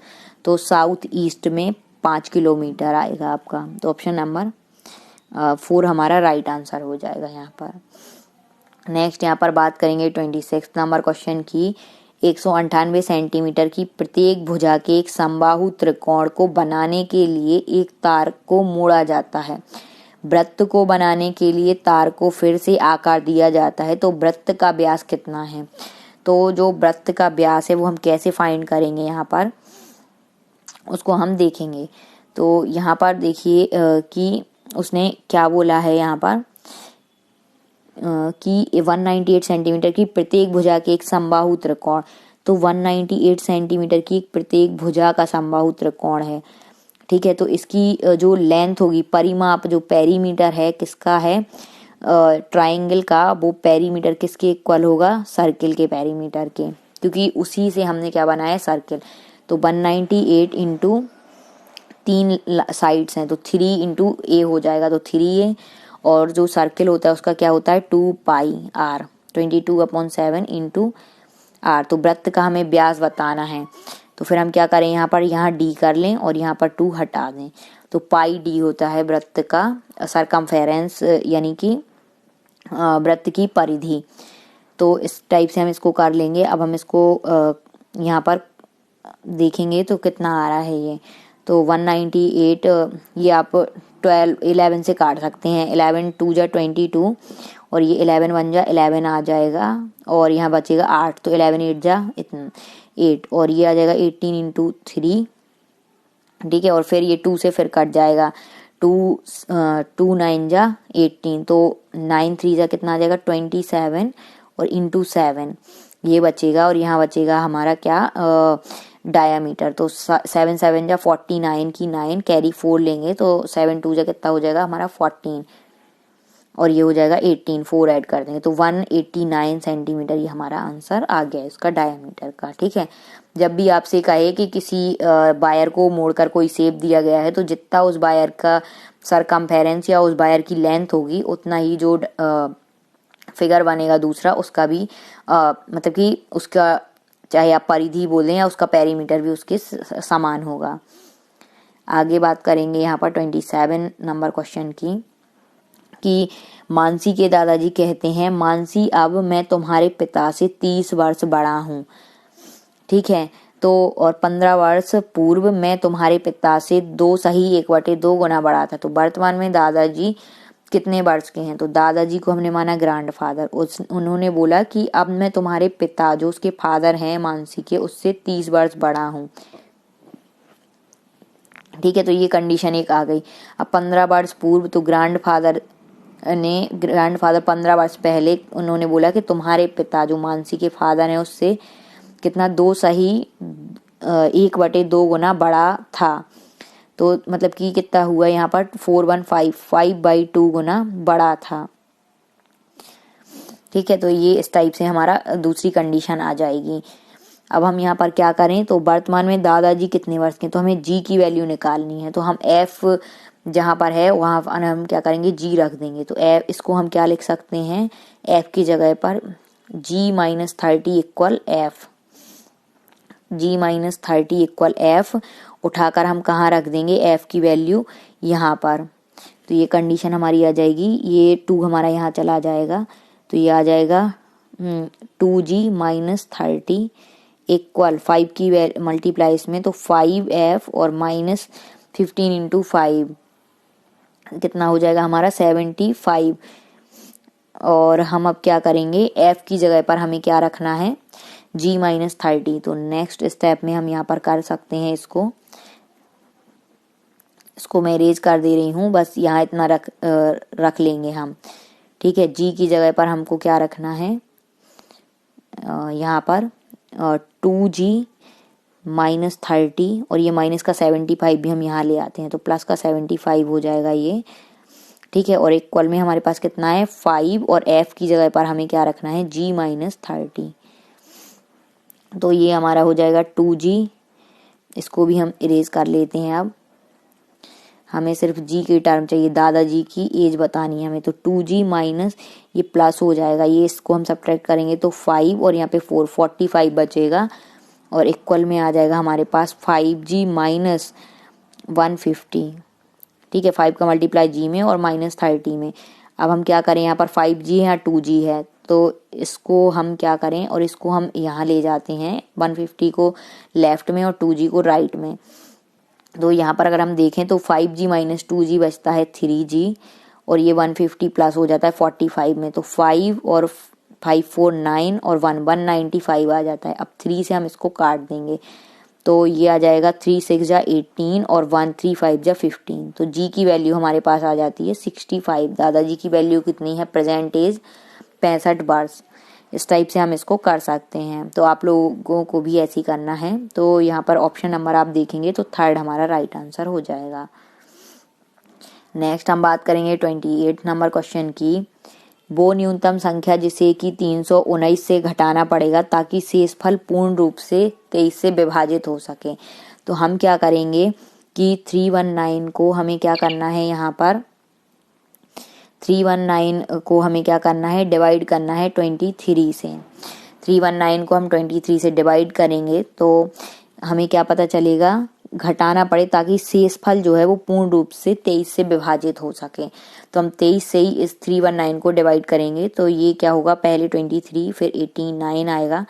तो साउथ ईस्ट में 5 किलोमीटर आएगा आपका। तो ऑप्शन नंबर 4 हमारा राइट आंसर हो जाएगा यहाँ पर। नेक्स्ट यहाँ पर बात करेंगे 26 नंबर क्वेश्चन की। 198 सेंटीमीटर की प्रत्येक भुजा के एक समबाहु त्रिकोण को बनाने के लिए एक तार को मोड़ा जाता है। वृत्त को बनाने के लिए तार को फिर से आकार दिया जाता है, तो वृत्त का व्यास कितना है। तो जो वृत्त का व्यास है वो हम कैसे फाइंड करेंगे, यहाँ पर उसको हम देखेंगे। तो यहाँ पर देखिए कि उसने क्या बोला है यहाँ पर कि 198 सेंटीमीटर की प्रत्येक भुजा के एक समबाहु त्रिकोण, तो 198 सेंटीमीटर की प्रत्येक भुजा का समबाहु त्रिकोण है। ठीक है, तो इसकी जो लेंथ होगी, परिमाप जो पेरीमीटर है किसका है ट्राइंगल का, वो पेरीमीटर किसके इक्वल होगा, सर्किल के पेरीमीटर के, क्योंकि उसी से हमने क्या बनाया सर्किल। तो 198 इंटू 3 साइड्स हैं तो 3 इंटू ए हो जाएगा, तो 3a, और जो सर्किल होता है उसका क्या होता है 2 पाई r, 22/7 इंटू r। तो वृत्त का हमें व्यास बताना है, तो फिर हम क्या करें, यहाँ पर यहाँ d कर लें और यहाँ पर 2 हटा दें, तो पाई d होता है वृत्त का सरकमफेरेंस, यानी कि वृत्त की परिधि। तो इस टाइप से हम इसको कर लेंगे। अब हम इसको यहाँ पर देखेंगे तो कितना आ रहा है ये, तो 198, ये आप 11 से काट सकते हैं, 11 2 जा 22 और ये 11 1 जा 11 आ जाएगा, और यहाँ बचेगा 8, तो 11 8 जा इतना 8, और ये आ जाएगा 18 इंटू 3। ठीक है, और फिर ये 2 से फिर कट जाएगा, 2 9 जा 18, तो 9 3 जा कितना आ जाएगा 27 और इंटू 7 ये बचेगा, और यहाँ बचेगा हमारा क्या डायामीटर, तो 7 7 जा 49 की 9 कैरी 4 लेंगे, तो 7 2 जा कितना हो जाएगा हमारा 14, और ये हो जाएगा 18, 4 ऐड कर देंगे तो 189 सेंटीमीटर ये हमारा आंसर आ गया इसका डायामीटर का। ठीक है, जब भी आपसे कहे कि किसी वायर को मोड़कर कोई शेप दिया गया है, तो जितना उस वायर का सरकमफेरेंस या उस वायर की लेंथ होगी उतना ही जो फिगर बनेगा दूसरा उसका भी मतलब कि उसका चाहे आप परिधि बोलें या उसका पेरीमीटर भी उसके समान होगा। आगे बात करेंगे यहाँ पर 27 नंबर क्वेश्चन की, कि मानसी के दादाजी कहते हैं, मानसी अब मैं तुम्हारे पिता से 30 वर्ष बड़ा हूँ। ठीक है, तो और 15 वर्ष पूर्व मैं तुम्हारे पिता से 2 सही 1/2 गुना बड़ा था। तो वर्तमान में दादाजी कितने वर्ष के हैं, तो दादाजी को हमने माना ग्रैंडफादर, उन्होंने बोला कि अब मैं तुम्हारे पिता जो उसके फादर हैं मानसी के उससे 30 वर्ष बड़ा हूँ। ठीक है, तो ये कंडीशन एक आ गई। अब 15 वर्ष पूर्व, तो ग्रैंडफादर 15 वर्ष पहले उन्होंने बोला कि तुम्हारे पिता जो मानसी के फादर हैं उससे कितना 2 सही 1/2 गुना बड़ा था। तो मतलब कि कितना हुआ यहाँ पर 5/2 गुना बड़ा था। ठीक है, तो ये इस टाइप से हमारा दूसरी कंडीशन आ जाएगी। अब हम यहाँ पर क्या करें, तो वर्तमान में दादाजी कितने वर्ष के, तो हमें जी की वैल्यू निकालनी है, तो हम एफ जहाँ पर है वहाँ हम क्या करेंगे जी रख देंगे। तो एफ इसको हम क्या लिख सकते हैं, एफ की जगह पर G-30 equal F, G-30 equal F उठाकर हम कहाँ रख देंगे एफ की वैल्यू यहाँ पर। तो ये कंडीशन हमारी आ जाएगी, ये 2 हमारा यहाँ चला जाएगा, तो ये आ जाएगा 2G-30 इक्वल 5 की मल्टीप्लाई इसमें, तो 5F और -15 इंटू 5 कितना हो जाएगा हमारा 75। और हम अब क्या करेंगे, F की जगह पर हमें क्या रखना है G-30। तो नेक्स्ट स्टेप में हम यहाँ पर कर सकते हैं, इसको मैं इरेज कर दे रही हूँ, बस यहाँ इतना रख लेंगे हम। ठीक है, G की जगह पर हमको क्या रखना है यहाँ पर 2G -30 और ये माइनस का 75 भी हम यहाँ ले आते हैं तो प्लस का 75 हो जाएगा ये, ठीक है। और इक्वल में हमारे पास कितना है 5 और f की जगह पर हमें क्या रखना है g -30। तो ये हमारा हो जाएगा 2g, इसको भी हम इरेज कर लेते हैं। अब हमें सिर्फ g की टर्म चाहिए, दादाजी की एज बतानी है हमें, तो 2g माइनस ये प्लस हो जाएगा, ये इसको हम सब्ट्रैक्ट करेंगे तो 5 और यहाँ पे 4 45 बचेगा और इक्वल में आ जाएगा हमारे पास 5g माइनस 150, ठीक है। 5 का मल्टीप्लाई g में और -30 में। अब हम क्या करें, यहाँ पर 5g है या 2g है, तो इसको हम क्या करें और इसको हम यहाँ ले जाते हैं 150 को लेफ्ट में और 2g को राइट में। तो यहाँ पर अगर हम देखें तो 5g माइनस 2g बचता है 3g और ये 150 प्लस हो जाता है 45 में, तो 5 और 5 4 9 और 1 195 आ जाता है। अब 3 से हम इसको काट देंगे तो ये आ जाएगा 3 6 जा 18 और 1 3 5 जा 15, तो जी की वैल्यू हमारे पास आ जाती है 65। दादाजी की वैल्यू कितनी है, प्रेजेंट एज 65 वर्ष। इस टाइप से हम इसको कर सकते हैं, तो आप लोगों को भी ऐसी करना है। तो यहाँ पर ऑप्शन नंबर आप देखेंगे तो 3rd हमारा राइट आंसर हो जाएगा। नेक्स्ट हम बात करेंगे 28 नंबर क्वेश्चन की। वो न्यूनतम संख्या जिसे कि 319 से घटाना पड़ेगा ताकि शेषफल पूर्ण रूप से 23 से विभाजित हो सके। तो हम क्या करेंगे कि 319 को हमें क्या करना है, यहाँ पर 319 को हमें क्या करना है, डिवाइड करना है 23 से। 319 को हम 23 से डिवाइड करेंगे तो हमें क्या पता चलेगा, घटाना पड़े ताकि शेषफल जो है वो पूर्ण रूप से 23 से विभाजित हो सके। तो हम 23 से ही इस 319 को डिवाइड करेंगे तो ये क्या होगा, पहले 23 फिर 89 आएगा,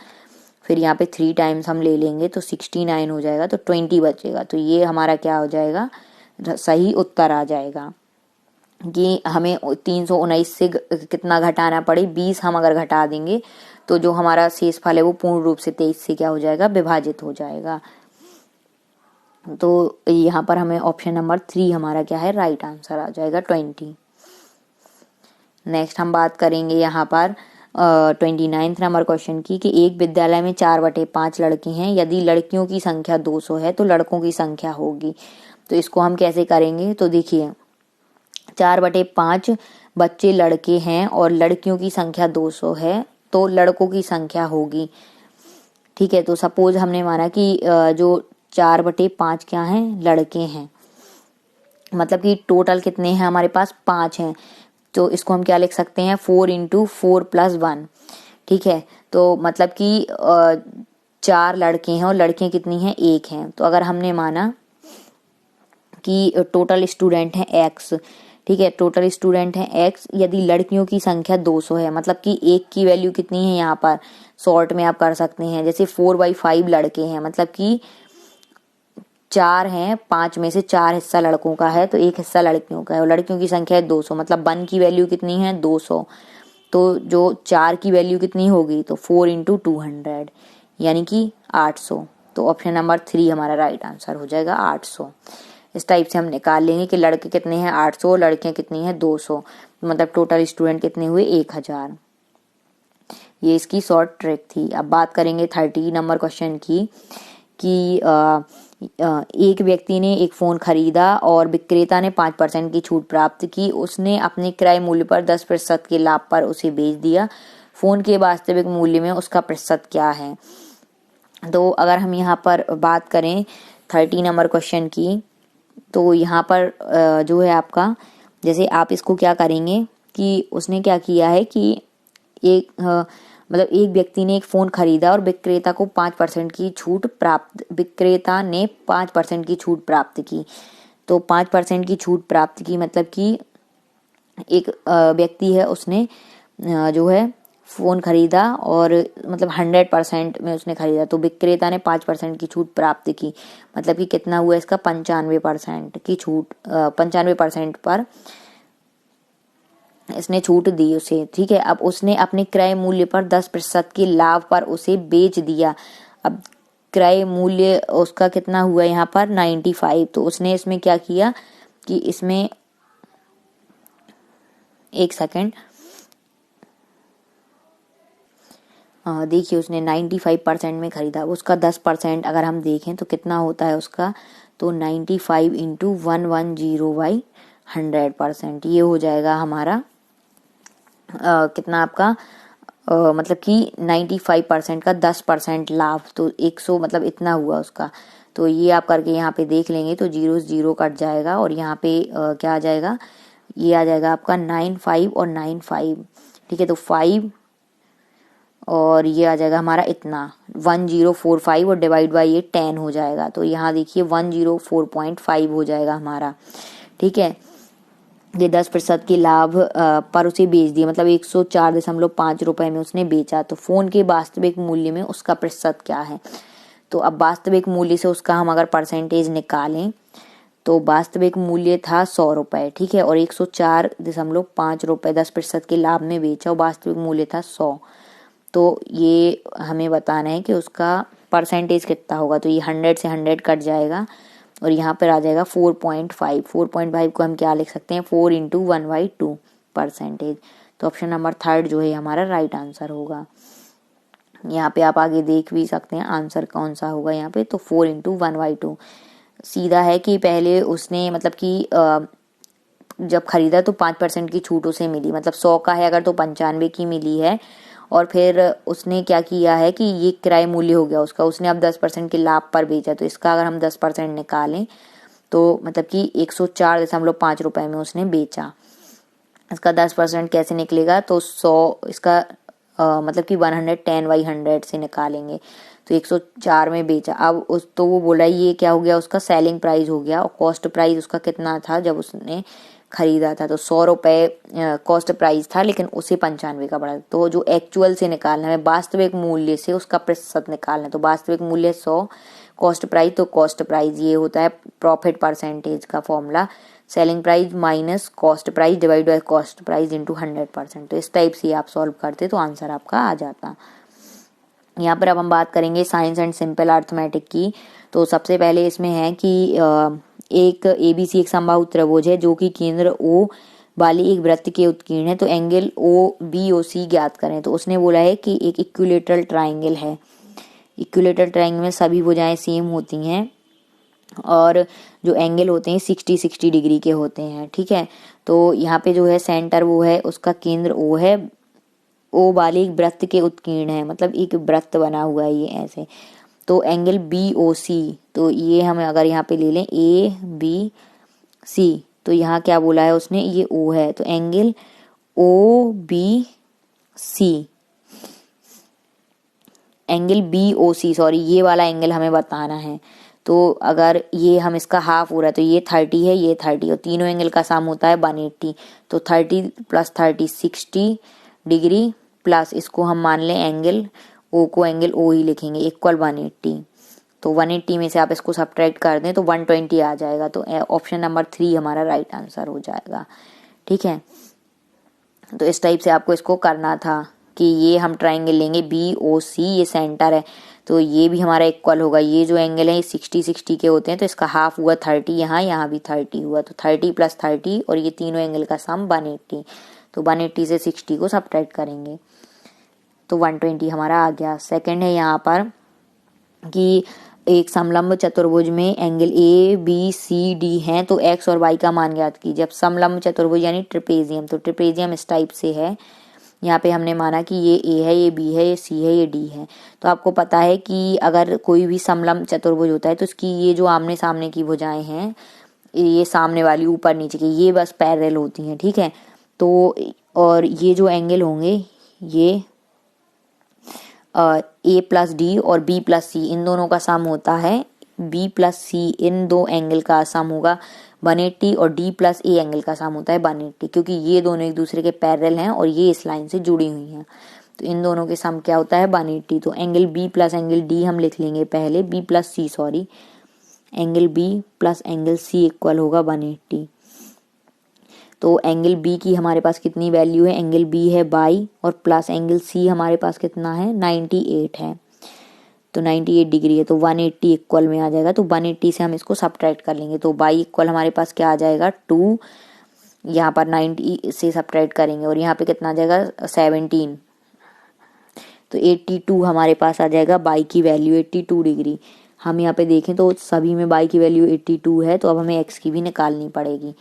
फिर यहाँ पे 3 टाइम्स हम ले लेंगे तो 69 हो जाएगा, तो 20 बचेगा। तो ये हमारा क्या हो जाएगा, सही उत्तर आ जाएगा कि हमें 319 से कितना घटाना पड़े, 20 हम अगर घटा देंगे तो जो हमारा शेषफल है वो पूर्ण रूप से 23 से क्या हो जाएगा, विभाजित हो जाएगा। तो यहाँ पर हमें ऑप्शन नंबर 3 हमारा क्या है, राइट आंसर आ जाएगा 20। नेक्स्ट हम बात करेंगे यहाँ पर 29 नंबर क्वेश्चन की कि एक विद्यालय में 4/5 लड़के हैं, यदि लड़कियों की संख्या 200 है तो लड़कों की संख्या होगी। तो इसको हम कैसे करेंगे, तो देखिए 4/5 बच्चे लड़के हैं और लड़कियों की संख्या 200 है तो लड़कों की संख्या होगी, ठीक है। तो सपोज हमने माना कि जो 4/5 क्या हैं, लड़के हैं, मतलब कि टोटल कितने हैं हमारे पास, 5 हैं। तो इसको हम क्या लिख सकते हैं, 4 × 4 + 1, ठीक है। तो मतलब कि 4 लड़के हैं और लड़कियां कितनी हैं, 1 हैं। तो अगर हमने माना कि टोटल स्टूडेंट हैं x, ठीक है, टोटल स्टूडेंट हैं x, यदि लड़कियों की संख्या 200 है, मतलब कि 1 की वैल्यू कितनी है, यहाँ पर शॉर्ट में आप कर सकते हैं जैसे 4/5 लड़के हैं, मतलब कि 4 हैं, 5 में से 4 हिस्सा लड़कों का है तो 1 हिस्सा लड़कियों का है, और लड़कियों की संख्या है 200, मतलब 1 की वैल्यू कितनी है, 200। तो जो 4 की वैल्यू कितनी होगी, तो 4 × 200 यानी कि 800। तो ऑप्शन नंबर 3 हमारा राइट आंसर हो जाएगा 800। इस टाइप से हम निकाल लेंगे कि लड़के कितने हैं 800, लड़कियां कितनी हैं 200, मतलब टोटल स्टूडेंट कितने हुए 1000। ये इसकी शॉर्ट ट्रिक थी। अब बात करेंगे 30 नंबर क्वेश्चन की कि एक व्यक्ति ने एक फोन खरीदा और विक्रेता ने 5% की छूट प्राप्त की। उसने अपने क्रय मूल्य पर 10% के लाभ पर उसे बेच दिया। फोन के वास्तविक मूल्य में उसका प्रतिशत क्या है। तो अगर हम यहाँ पर बात करें 30 नंबर क्वेश्चन की, तो यहाँ पर जो है आपका, जैसे आप इसको क्या करेंगे कि उसने क्या किया है कि मतलब एक व्यक्ति ने एक फ़ोन खरीदा और विक्रेता को 5% की छूट प्राप्त, विक्रेता ने 5% की छूट प्राप्त की। तो 5% की छूट प्राप्त की मतलब कि एक व्यक्ति है, उसने जो है फ़ोन खरीदा और मतलब 100% में उसने खरीदा, तो विक्रेता ने 5% की छूट प्राप्त की, मतलब कि कितना हुआ इसका 95% की छूट, 95% पर इसने छूट दी उसे, ठीक है। अब उसने अपने क्रय मूल्य पर 10% के लाभ पर उसे बेच दिया। अब क्रय मूल्य उसका कितना हुआ यहाँ पर 95, तो उसने इसमें क्या किया कि इसमें, एक सेकेंड, देखिए उसने 95% में खरीदा, उसका 10% अगर हम देखें तो कितना होता है उसका, तो 95 इंटू 110/100%, ये हो जाएगा हमारा कितना आपका मतलब कि 95% का 10% लाभ, तो 100 मतलब इतना हुआ उसका। तो ये आप करके यहाँ पे देख लेंगे तो 0 कट जाएगा और यहाँ पे क्या आ जाएगा, ये आ जाएगा आपका 95 और 95, ठीक है। तो 5 और ये आ जाएगा हमारा इतना 1045 और डिवाइड बाई ये 10 हो जाएगा। तो यहाँ देखिए 104.5 हो जाएगा हमारा, ठीक है। ये 10% की लाभ पर उसे बेच दिया, मतलब 104.5 रुपए में उसने बेचा। तो फोन के वास्तविक मूल्य में उसका प्रतिशत क्या है, तो अब वास्तविक मूल्य से उसका हम अगर परसेंटेज निकालें तो वास्तविक मूल्य था 100 रुपए, ठीक है, और 104.5 रुपए 10% के लाभ में बेचा और वास्तविक मूल्य था 100। तो ये हमें बताना है कि उसका परसेंटेज कितना होगा। तो ये 100 से 100 कट जाएगा और यहाँ पर आ जाएगा 4.5। 4.5 को हम क्या लिख सकते हैं, 4 इंटू 1/2 परसेंटेज। तो ऑप्शन नंबर 3 जो है हमारा राइट आंसर होगा। यहाँ पे आप आगे देख भी सकते हैं आंसर कौन सा होगा यहाँ पे, तो 4 इंटू 1/2 सीधा है कि पहले उसने मतलब कि जब खरीदा तो 5% की छूट उसे मिली, मतलब 100 का है अगर तो 95 की मिली है, और फिर उसने क्या किया है कि ये किराए मूल्य हो गया उसका, उसने अब 10% के लाभ पर बेचा। तो इसका अगर हम 10% निकालें तो मतलब कि 104.5 रुपए में उसने बेचा। इसका 10% कैसे निकलेगा, तो 100 इसका मतलब कि 110/100 से निकालेंगे। तो 104 में बेचा, अब उस तो वो बोला ये क्या हो गया, उसका सेलिंग प्राइस हो गया, और कॉस्ट प्राइस उसका कितना था जब उसने खरीदा था, तो 100 रुपए कॉस्ट प्राइस था, लेकिन उसे 95 का पड़ा। तो जो एक्चुअल से निकालना है, वास्तविक मूल्य से उसका प्रतिशत निकालना है। तो वास्तविक मूल्य 100, कॉस्ट प्राइस, तो कॉस्ट प्राइस ये होता है प्रॉफिट परसेंटेज का formula, selling price minus cost price divide by cost price into 100%। तो इस टाइप से आप सॉल्व करते तो आंसर आपका आ जाता। यहाँ पर अब हम बात करेंगे साइंस एंड सिंपल अर्थमेटिक की। तो सबसे पहले इसमें है कि एक ABC एक समबाहु त्रिभुज है जो कि केंद्र O वाली एक वृत्त के उत्कीर्ण है। तो एंगल OBOC ज्ञात करें। तो उसने बोला है कि एक इक्विलेटरल ट्राइंगल है, इक्विलेटरल ट्राइंगल में सभी भुजाएं सेम होती हैं और जो एंगल होते हैं 60 डिग्री के होते हैं, ठीक है। तो यहाँ पे जो है सेंटर वो है, उसका केंद्र O है, O वाले एक वृत्त के उत्कीर्ण है, मतलब एक वृत्त बना हुआ है ये ऐसे। तो एंगल BOC, तो ये हम अगर यहाँ पे ले लें ABC, तो यहाँ क्या बोला है उसने, ये O है, तो angle OBC, angle BOC sorry, ये वाला एंगल हमें बताना है। तो अगर ये हम इसका हाफ हो रहा है तो ये 30 है, ये 30, और तीनों एंगल का सम होता है 180। तो 30 प्लस 30 60 डिग्री, प्लस इसको हम मान लें एंगल O को एंगल O ही लिखेंगे, इक्वल 180। तो 180 में से आप इसको सब्ट्रैक्ट कर दें तो 120 आ जाएगा। तो ऑप्शन नंबर 3 हमारा राइट आंसर हो जाएगा, ठीक है। तो इस टाइप से आपको इसको करना था कि ये हम ट्राइंगल लेंगे BOC, ये सेंटर है, तो ये भी हमारा इक्वल होगा। ये जो एंगल है ये 60 के होते हैं, तो इसका हाफ हुआ 30, यहाँ भी 30 हुआ, तो 30 प्लस 30 और ये तीनों एंगल का सम 180। तो 180 से 60 को सब्ट्रैक्ट करेंगे तो 120 हमारा आ गया। सेकंड है यहाँ पर कि एक समलंब चतुर्भुज में एंगल ABCD हैं, तो x और y का मान ज्ञात कीजिए। अब समलंब चतुर्भुज यानी ट्रिपेजियम, तो ट्रिपेजियम इस टाइप से है। यहाँ पे हमने माना कि ये A है, ये B है, ये C है, ये D है। तो आपको पता है कि अगर कोई भी समलंब चतुर्भुज होता है तो इसकी ये जो आमने सामने की भुजाएं हैं, ये सामने वाली ऊपर नीचे की, ये बस पैरेलल होती हैं, ठीक है। तो और ये जो एंगल होंगे ये A प्लस D और B प्लस C, इन दोनों का सम होता है B प्लस C, इन दो एंगल का सम होगा 180, और D प्लस A एंगल का सम होता है 180, क्योंकि ये दोनों एक दूसरे के पैरेलल हैं और ये इस लाइन से जुड़ी हुई हैं। तो इन दोनों के सम क्या होता है 180। तो angle B plus angle D हम लिख लेंगे पहले, B plus C sorry, angle B plus angle C equal होगा 180। तो एंगल B की हमारे पास कितनी वैल्यू है, एंगल B है 22 और प्लस एंगल C हमारे पास कितना है 98 है, तो 98 डिग्री है, तो 180 इक्वल में आ जाएगा। तो 180 से हम इसको सब्ट्रैक्ट कर लेंगे, तो 22 इक्वल हमारे पास क्या आ जाएगा 2, यहाँ पर 90 से सब्ट्रैक्ट करेंगे और यहाँ पे कितना आ जाएगा 17। तो 82 हमारे पास आ जाएगा बाई की वैल्यू 82 डिग्री। हम यहाँ पे देखें तो सभी में बाई की वैल्यू 82 है, तो अब हमें एक्स की भी निकालनी पड़ेगी।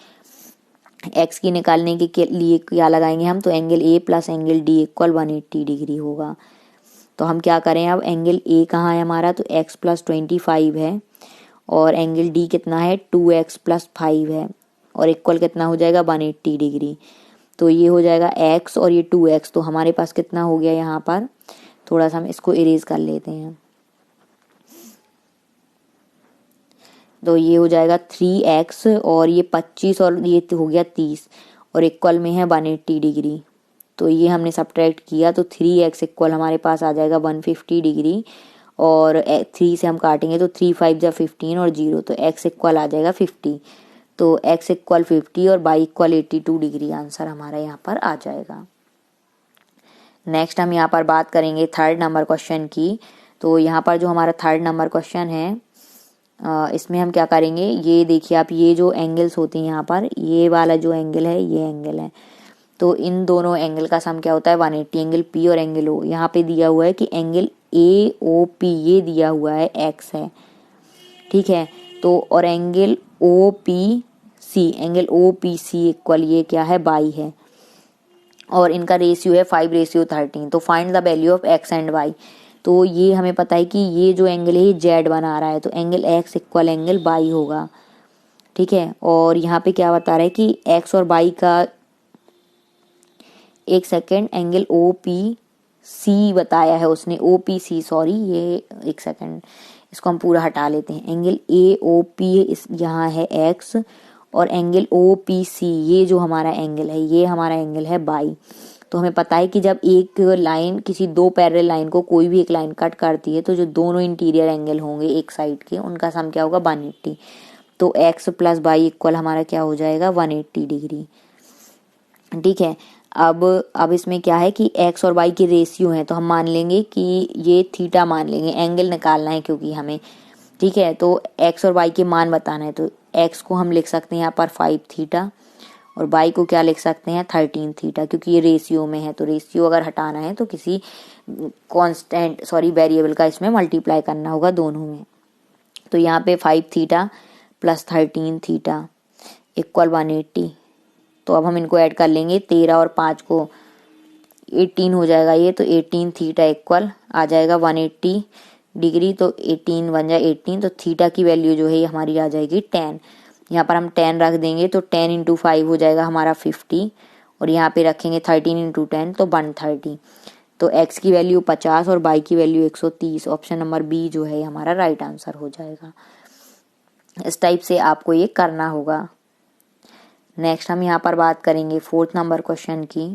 एक्स की निकालने के लिए क्या लगाएंगे हम, तो angle A plus angle D equal 180 degree होगा। तो हम क्या करें, अब एंगल ए कहाँ है हमारा, तो एक्स प्लस 25 है, और एंगल डी कितना है 2x प्लस 5 है, और इक्वल कितना हो जाएगा 180 डिग्री। तो ये हो जाएगा x और ये 2x, तो हमारे पास कितना हो गया यहाँ पर, थोड़ा सा हम इसको इरेज कर लेते हैं। तो ये हो जाएगा 3x और ये 25 और ये हो गया 30, और इक्वल में है 180 डिग्री। तो ये हमने सब्ट्रैक्ट किया तो 3x इक्वल हमारे पास आ जाएगा 150 डिग्री, और 3 से हम काटेंगे तो 3 5 जा 15 और 0, तो x इक्वल आ जाएगा 50। तो x इक्वल 50 और y इक्वल 82 डिग्री आंसर हमारा यहाँ पर आ जाएगा। नेक्स्ट हम यहाँ पर बात करेंगे थर्ड नंबर क्वेश्चन की। तो यहाँ पर जो हमारा थर्ड नंबर क्वेश्चन है, इसमें हम क्या करेंगे, ये देखिए आप, ये जो एंगल्स होते हैं यहाँ पर, ये वाला जो एंगल है ये एंगल है, तो इन दोनों एंगल का सम क्या होता है 180। एंगल पी और एंगल ओ, यहाँ पे दिया हुआ है कि एंगल ए ओ पी ये दिया हुआ है एक्स है, ठीक है। तो और angle O P C, angle O P C equal ये क्या है बाई है, और इनका रेशियो है 5:13। तो find the value of x and y. तो ये हमें पता है कि ये जो एंगल है ये जेड बना रहा है, तो angle x equal angle by होगा, ठीक है। और यहाँ पे क्या बता रहा है कि एक्स और बाई का, एक second, angle O P C बताया है उसने, ओ पी सी, सॉरी, ये एक सेकेंड, इसको हम पूरा हटा लेते हैं। एंगल ए ओ पी इस यहाँ है एक्स, और एंगल ओ पी सी ये जो हमारा एंगल है ये हमारा एंगल है बाई। तो हमें पता है कि जब एक लाइन किसी दो पैरेलल लाइन को कोई भी एक लाइन कट करती है, तो जो दोनों इंटीरियर एंगल होंगे एक साइड के, उनका सम क्या होगा 180। तो एक्स प्लस बाई इक्वल हमारा क्या हो जाएगा 180 डिग्री, ठीक है। अब इसमें क्या है कि एक्स और वाई की रेशियो है, तो हम मान लेंगे कि ये थीटा मान लेंगे, एंगल निकालना है क्योंकि हमें, ठीक है। तो एक्स और वाई के मान बताना है, तो एक्स को हम लिख सकते हैं यहाँ पर 5 थीटा, और वाई को क्या लिख सकते हैं 13 थीटा, क्योंकि ये रेशियो में है। तो रेशियो अगर हटाना है तो किसी कांस्टेंट, सॉरी, वेरिएबल का इसमें मल्टीप्लाई करना होगा दोनों में। तो यहाँ पे 5 थीटा प्लस 13 थीटा इक्वल 180। तो अब हम इनको ऐड कर लेंगे, 13 और 5 को 18 हो जाएगा ये, तो 18 थीटा इक्वल आ जाएगा 180 डिग्री। तो 18 बन जाए 18, तो थीटा की वैल्यू जो है ये हमारी आ जाएगी 10। यहाँ पर हम 10 रख देंगे, तो 10 इंटू 5 हो जाएगा हमारा 50, और यहाँ पे रखेंगे 13 इंटू 10 तो 130। तो एक्स की वैल्यू 50 और बाई की वैल्यू 130। ऑप्शन नंबर बी जो है हमारा राइट आंसर हो जाएगा। इस टाइप से आपको ये करना होगा। नेक्स्ट हम यहाँ पर बात करेंगे फोर्थ नंबर क्वेश्चन की।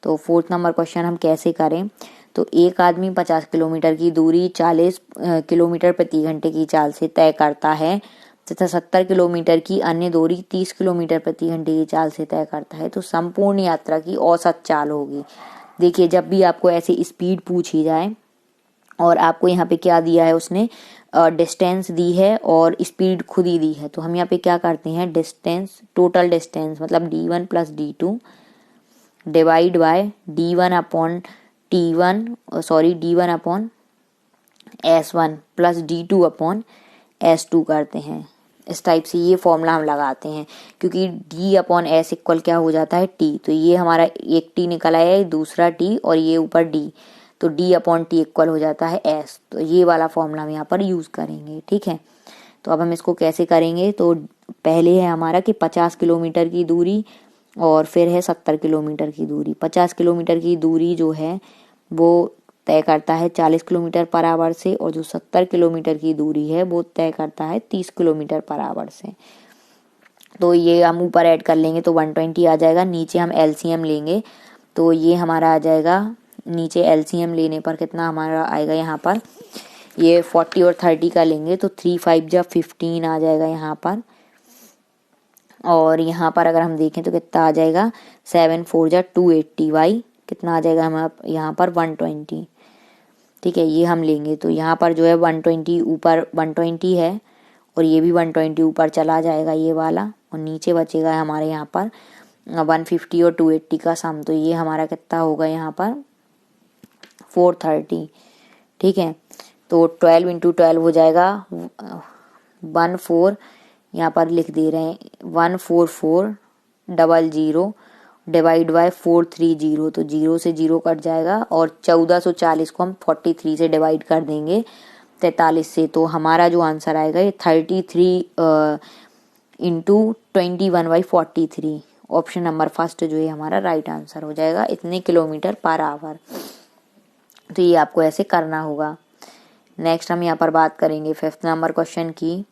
तो फोर्थ नंबर क्वेश्चन हम कैसे करें, तो एक आदमी 50 किलोमीटर की दूरी 40 किलोमीटर प्रति घंटे की चाल से तय करता है तथा 70 किलोमीटर की अन्य दूरी 30 किलोमीटर प्रति घंटे की चाल से तय करता है, तो संपूर्ण यात्रा की औसत चाल होगी। देखिए, जब भी आपको ऐसी स्पीड पूछी जाए और आपको यहाँ पे क्या दिया है, उसने डिस्टेंस दी है और स्पीड खुद ही दी है, तो हम यहाँ पे क्या करते हैं, डिस्टेंस, टोटल डिस्टेंस मतलब d1 plus d2 divide by d1 upon t1, sorry d1 upon s1 plus d2 upon s2 करते हैं। इस टाइप से ये फॉर्मूला हम लगाते हैं, क्योंकि d अपॉन s इक्वल क्या हो जाता है t, तो ये हमारा एक t निकल आया है, दूसरा t और ये ऊपर d, तो d अपॉन टी इक्वल हो जाता है s। तो ये वाला फॉर्मूला हम यहाँ पर यूज करेंगे, ठीक है। तो अब हम इसको कैसे करेंगे, तो पहले है हमारा कि 50 किलोमीटर की दूरी और फिर है 70 किलोमीटर की दूरी। 50 किलोमीटर की दूरी जो है वो तय करता है 40 किलोमीटर पर आवर से, और जो 70 किलोमीटर की दूरी है वो तय करता है 30 किलोमीटर पर आवर से। तो ये हम ऊपर ऐड कर लेंगे तो 120 आ जाएगा। नीचे हम एलसीएम लेंगे, तो ये हमारा आ जाएगा, नीचे एलसीएम लेने पर कितना हमारा आएगा, यहाँ पर ये 40 और 30 का लेंगे तो 3 5 जा 15 आ जाएगा यहाँ पर, और यहाँ पर अगर हम देखें तो कितना आ जाएगा, 7 4 जा 280 वाई कितना आ जाएगा हमारा यहाँ पर 120, ठीक है। ये हम लेंगे तो यहाँ पर जो है 120 ऊपर 120 है, और ये भी 120 ऊपर चला जाएगा ये वाला, और नीचे बचेगा हमारे यहाँ पर 150 और 280 का सम। तो ये हमारा कितना होगा यहाँ पर 430, ठीक है। तो 12 इंटू 12 हो जाएगा 14, यहाँ पर लिख दे रहे हैं 14400 डिवाइड बाय 430, तो 0 से 0 कट जाएगा और 1440 को हम 43 से डिवाइड कर देंगे 43 से, तो हमारा जो आंसर आएगा ये 33 इंटू 21/43, ऑप्शन नंबर फर्स्ट जो है हमारा राइट आंसर हो जाएगा, इतने किलोमीटर पर आवर। तो ये आपको ऐसे करना होगा। नेक्स्ट हम यहाँ पर बात करेंगे 5th नंबर क्वेश्चन की,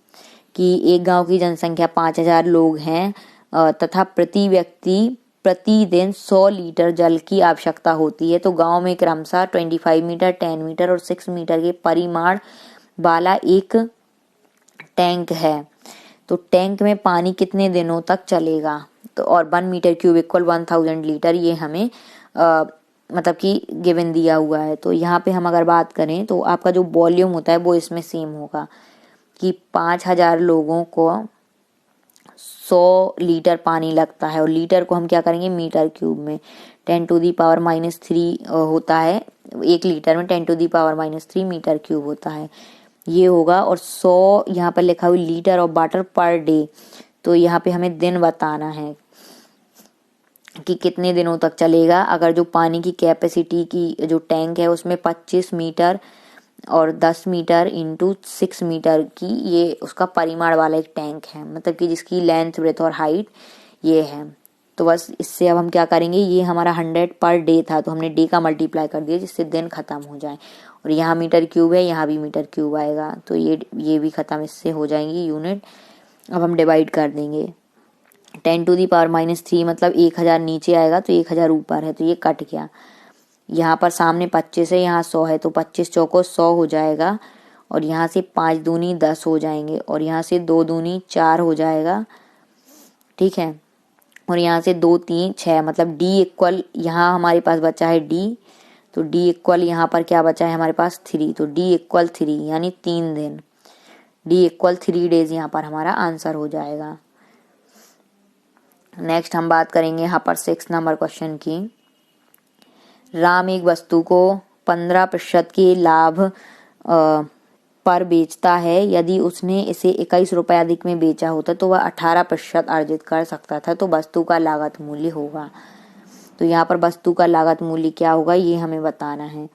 कि एक गांव की जनसंख्या 5000 लोग हैं तथा प्रति व्यक्ति प्रतिदिन 100 लीटर जल की आवश्यकता होती है। तो गांव में क्रमशः 25 मीटर, 10 मीटर और 6 मीटर के परिमाण वाला एक टैंक है। तो टैंक में पानी कितने दिनों तक चलेगा? तो और 1 मीटर क्यूब इक्वल 1000 लीटर, ये हमें मतलब कि गिवन दिया हुआ है। तो यहाँ पे हम अगर बात करें तो आपका जो वॉल्यूम होता है वो इसमें सेम होगा कि 5000 लोगों को 100 लीटर पानी लगता है, और लीटर को हम क्या करेंगे मीटर क्यूब में, 10⁻³ होता है, 1 लीटर में 10⁻³ मीटर क्यूब होता है, ये होगा। और 100 यहाँ पर लिखा हुआ litre of water per day, तो यहाँ पे हमें दिन बताना है कि कितने दिनों तक चलेगा। अगर जो पानी की कैपेसिटी की जो टैंक है उसमें 25 मीटर और 10 मीटर इंटू 6 मीटर की ये उसका परिमाण वाला एक टैंक है, मतलब कि जिसकी लेंथ ब्रेथ और हाइट ये है। तो बस इससे अब हम क्या करेंगे, ये हमारा 100 पर डे था तो हमने डे का मल्टीप्लाई कर दिया जिससे दिन खत्म हो जाए, और यहाँ मीटर क्यूब है, यहाँ भी मीटर क्यूब आएगा, तो ये भी खत्म इससे हो जाएंगी यूनिट। अब हम डिवाइड कर देंगे, 10⁻³ मतलब 1000 नीचे आएगा तो 1000 ऊपर है, तो ये कट गया। यहाँ पर सामने 25 है, यहाँ 100 है, तो 25 चौको 100 हो जाएगा, और यहाँ से 5 दूनी 10 हो जाएंगे, और यहाँ से 2 दूनी 4 हो जाएगा, ठीक है। और यहाँ से 2 3 6, मतलब डी इक्वल यहाँ हमारे पास बचा है डी, तो डी इक्वल यहाँ पर क्या बचा है हमारे पास 3, तो डी इक्वल 3 यानी 3 दिन, डी इक्वल 3 डेज यहाँ पर हमारा आंसर हो जाएगा। नेक्स्ट हम बात करेंगे यहाँ पर 6 नंबर क्वेश्चन की। राम एक वस्तु को 15% के लाभ पर बेचता है, यदि उसने इसे 21 रुपए अधिक में बेचा होता तो वह 18% अर्जित कर सकता था, तो वस्तु का लागत मूल्य होगा। तो यहाँ पर वस्तु का लागत मूल्य क्या होगा ये हमें बताना है,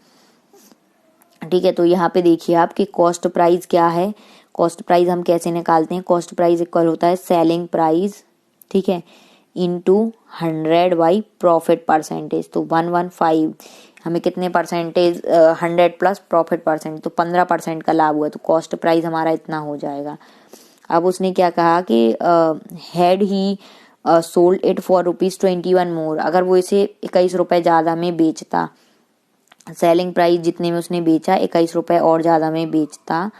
ठीक है। तो यहाँ पे देखिए आपकी कॉस्ट प्राइस क्या है, कॉस्ट प्राइस हम कैसे निकालते हैं, कॉस्ट प्राइस इक्वल होता है सेलिंग प्राइस, ठीक है, इंटू 100 बाई प्रॉफिट परसेंटेज। तो 115 हमें कितने परसेंटेज 100 प्लस प्रॉफिट परसेंट, तो 15% का लाभ हुआ, तो कॉस्ट प्राइस हमारा इतना हो जाएगा। अब उसने क्या कहा कि had he sold it for ₹21 मोर, अगर वो इसे 21 रुपए ज़्यादा में बेचता, सेलिंग प्राइस जितने में उसने बेचा 21 रुपए और ज़्यादा में बेचता,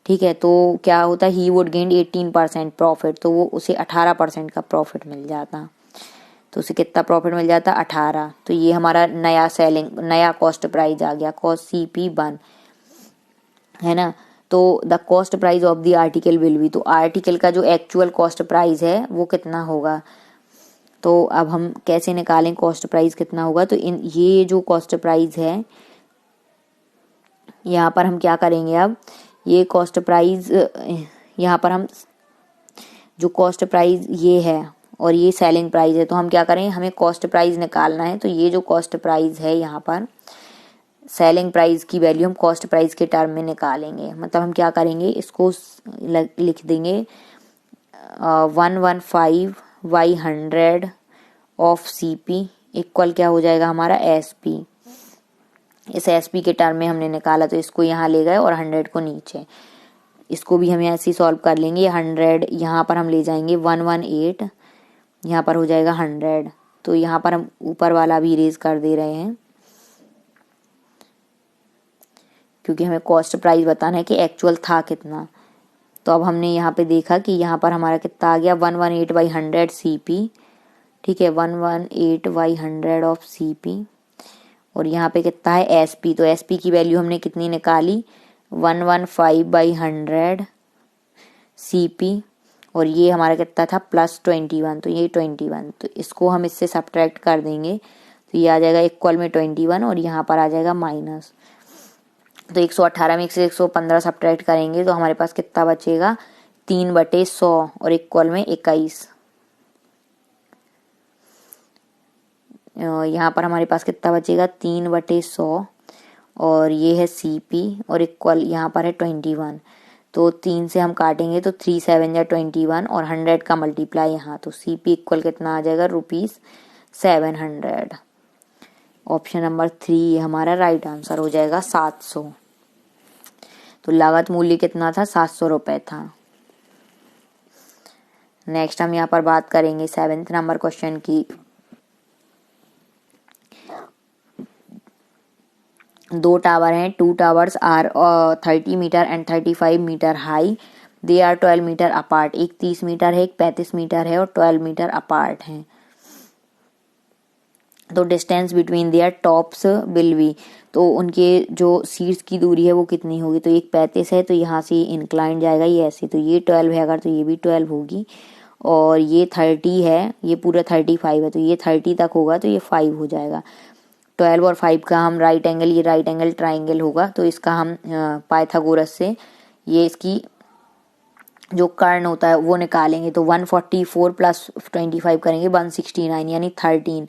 ठीक है, तो क्या होता, ही वुड गेन 18% प्रॉफिट, तो वो उसे 18% का प्रॉफिट मिल जाता। तो उसे कितना प्रॉफिट मिल जाता 18, तो ये हमारा नया कॉस्ट प्राइस आ गया, कॉस्ट CP1 है ना। तो the cost price of the article will be, तो आर्टिकल का जो एक्चुअल कॉस्ट प्राइस है वो कितना होगा। तो अब हम कैसे निकालें कॉस्ट प्राइस कितना होगा, तो ये जो कॉस्ट प्राइस है यहाँ पर हम क्या करेंगे, अब ये कॉस्ट प्राइस यहाँ पर हम जो कॉस्ट प्राइस ये है और ये सेलिंग प्राइस है, तो हम क्या करें, हमें कॉस्ट प्राइस निकालना है, तो ये जो कॉस्ट प्राइस है यहाँ पर सेलिंग प्राइस की वैल्यू हम कॉस्ट प्राइस के टर्म में निकालेंगे। मतलब हम क्या करेंगे, इसको लिख देंगे 115/100 ऑफ CP इक्वल क्या हो जाएगा हमारा SP। इस SP के टर्म में हमने निकाला तो इसको यहाँ ले गए और 100 को नीचे, इसको भी हम ऐसे ही सॉल्व कर लेंगे। 100 यहाँ पर हम ले जाएंगे 118, यहाँ पर हो जाएगा 100, तो यहाँ पर हम ऊपर वाला भी इरेज कर दे रहे हैं क्योंकि हमें कॉस्ट प्राइस बताना है कि एक्चुअल था कितना। तो अब हमने यहाँ पे देखा कि यहाँ पर हमारा कितना आ गया 118/100 CP, ठीक है, 118/100 ऑफ CP, और यहाँ पे कितना है SP, तो SP की वैल्यू हमने कितनी निकाली 115/100 CP, और ये हमारा कितना था +21, तो ये 21, तो इसको हम इससे सब्ट्रैक्ट कर देंगे तो ये आ जाएगा इक्वल में 21 और यहाँ पर आ जाएगा माइनस। तो 118 में से 115 सब्ट्रैक्ट करेंगे तो हमारे पास कितना बचेगा, 3/100 और इक्वल में 21। यहाँ पर हमारे पास कितना बचेगा, 3/100 और ये है CP और इक्वल यहाँ पर है 21। तो 3 से हम काटेंगे तो 3 7 या 21 और 100 का मल्टीप्लाई यहाँ, तो CP इक्वल कितना आ जाएगा, ₹700। ऑप्शन नंबर 3 हमारा राइट आंसर हो जाएगा 700। तो लागत मूल्य कितना था, 700 रुपये था। नेक्स्ट हम यहाँ पर बात करेंगे 7th नंबर क्वेश्चन की। 2 टावर हैं, 2 towers are 30 metre and 35 metre high, they are 12 metre apart. एक 30 मीटर है, एक 35 मीटर है और 12 मीटर अपार्ट हैं। तो distance between their tops will be, तो उनके जो सीट्स की दूरी है वो कितनी होगी, तो एक 35 है तो यहाँ से इंक्लाइन जाएगा ये ऐसे, तो ये 12 है अगर, तो ये भी 12 होगी। और ये 30 है, ये पूरा 35 है तो ये 30 तक होगा तो ये 5 हो जाएगा। 12 और 5 का हम राइट एंगल, ये राइट एंगल ट्राइंगल होगा तो इसका हम पाइथागोरस से ये इसकी जो कर्ण होता है वो निकालेंगे। तो 144 प्लस 25 करेंगे 169 यानी 13,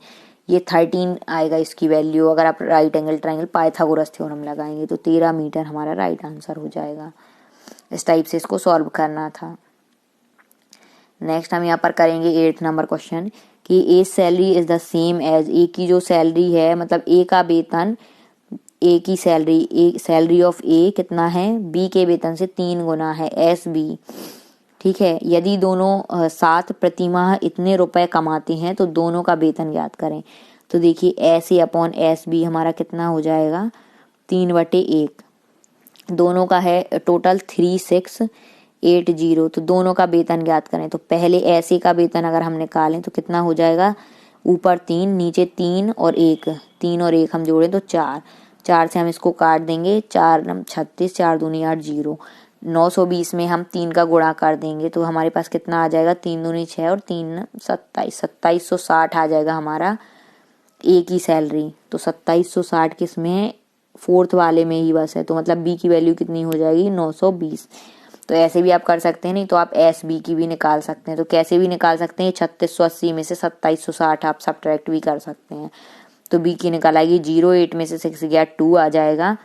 ये 13 आएगा इसकी वैल्यू अगर आप right angle triangle Pythagoras theorem लगाएंगे। तो 13 मीटर हमारा राइट आंसर हो जाएगा। इस टाइप से इसको सॉल्व करना था। नेक्स्ट हम यहाँ पर करेंगे 8th नंबर क्वेश्चन कि A salary is the same as, A की जो सैलरी है मतलब ए का वेतन, ए की सैलरी, ए सैलरी ऑफ ए कितना है, बी के वेतन से 3 गुना है, SB। ठीक है, यदि दोनों साथ प्रतिमाह इतने रुपए कमाते हैं तो दोनों का वेतन ज्ञात करें। तो देखिए SA अपॉन SB हमारा कितना हो जाएगा, 3/1। दोनों का है टोटल 3680, तो दोनों का वेतन ज्ञात करें। तो पहले SA का वेतन अगर हम निकालें तो कितना हो जाएगा, ऊपर 3 नीचे 3 और 1, 3 और 1 हम जोड़ें तो 4, 4 से हम इसको काट देंगे, 4 36, 4 दूनी 8, 0। 920 में हम 3 का गुणा कर देंगे तो हमारे पास कितना आ जाएगा, 3 दूनी 6 और 3 27, 2760 आ जाएगा हमारा ए की सैलरी। तो 2760 किस में है, 4th वाले में ही बस है, तो मतलब बी की वैल्यू कितनी हो जाएगी, 920। तो ऐसे भी आप कर सकते हैं, नहीं तो आप SB की भी निकाल सकते हैं। तो कैसे भी निकाल सकते हैं, 3680 में से 2760 आप सब्ट्रैक्ट भी कर सकते हैं। तो बी की निकाल आएगी 08 में से 6 गया 2 आ जाएगा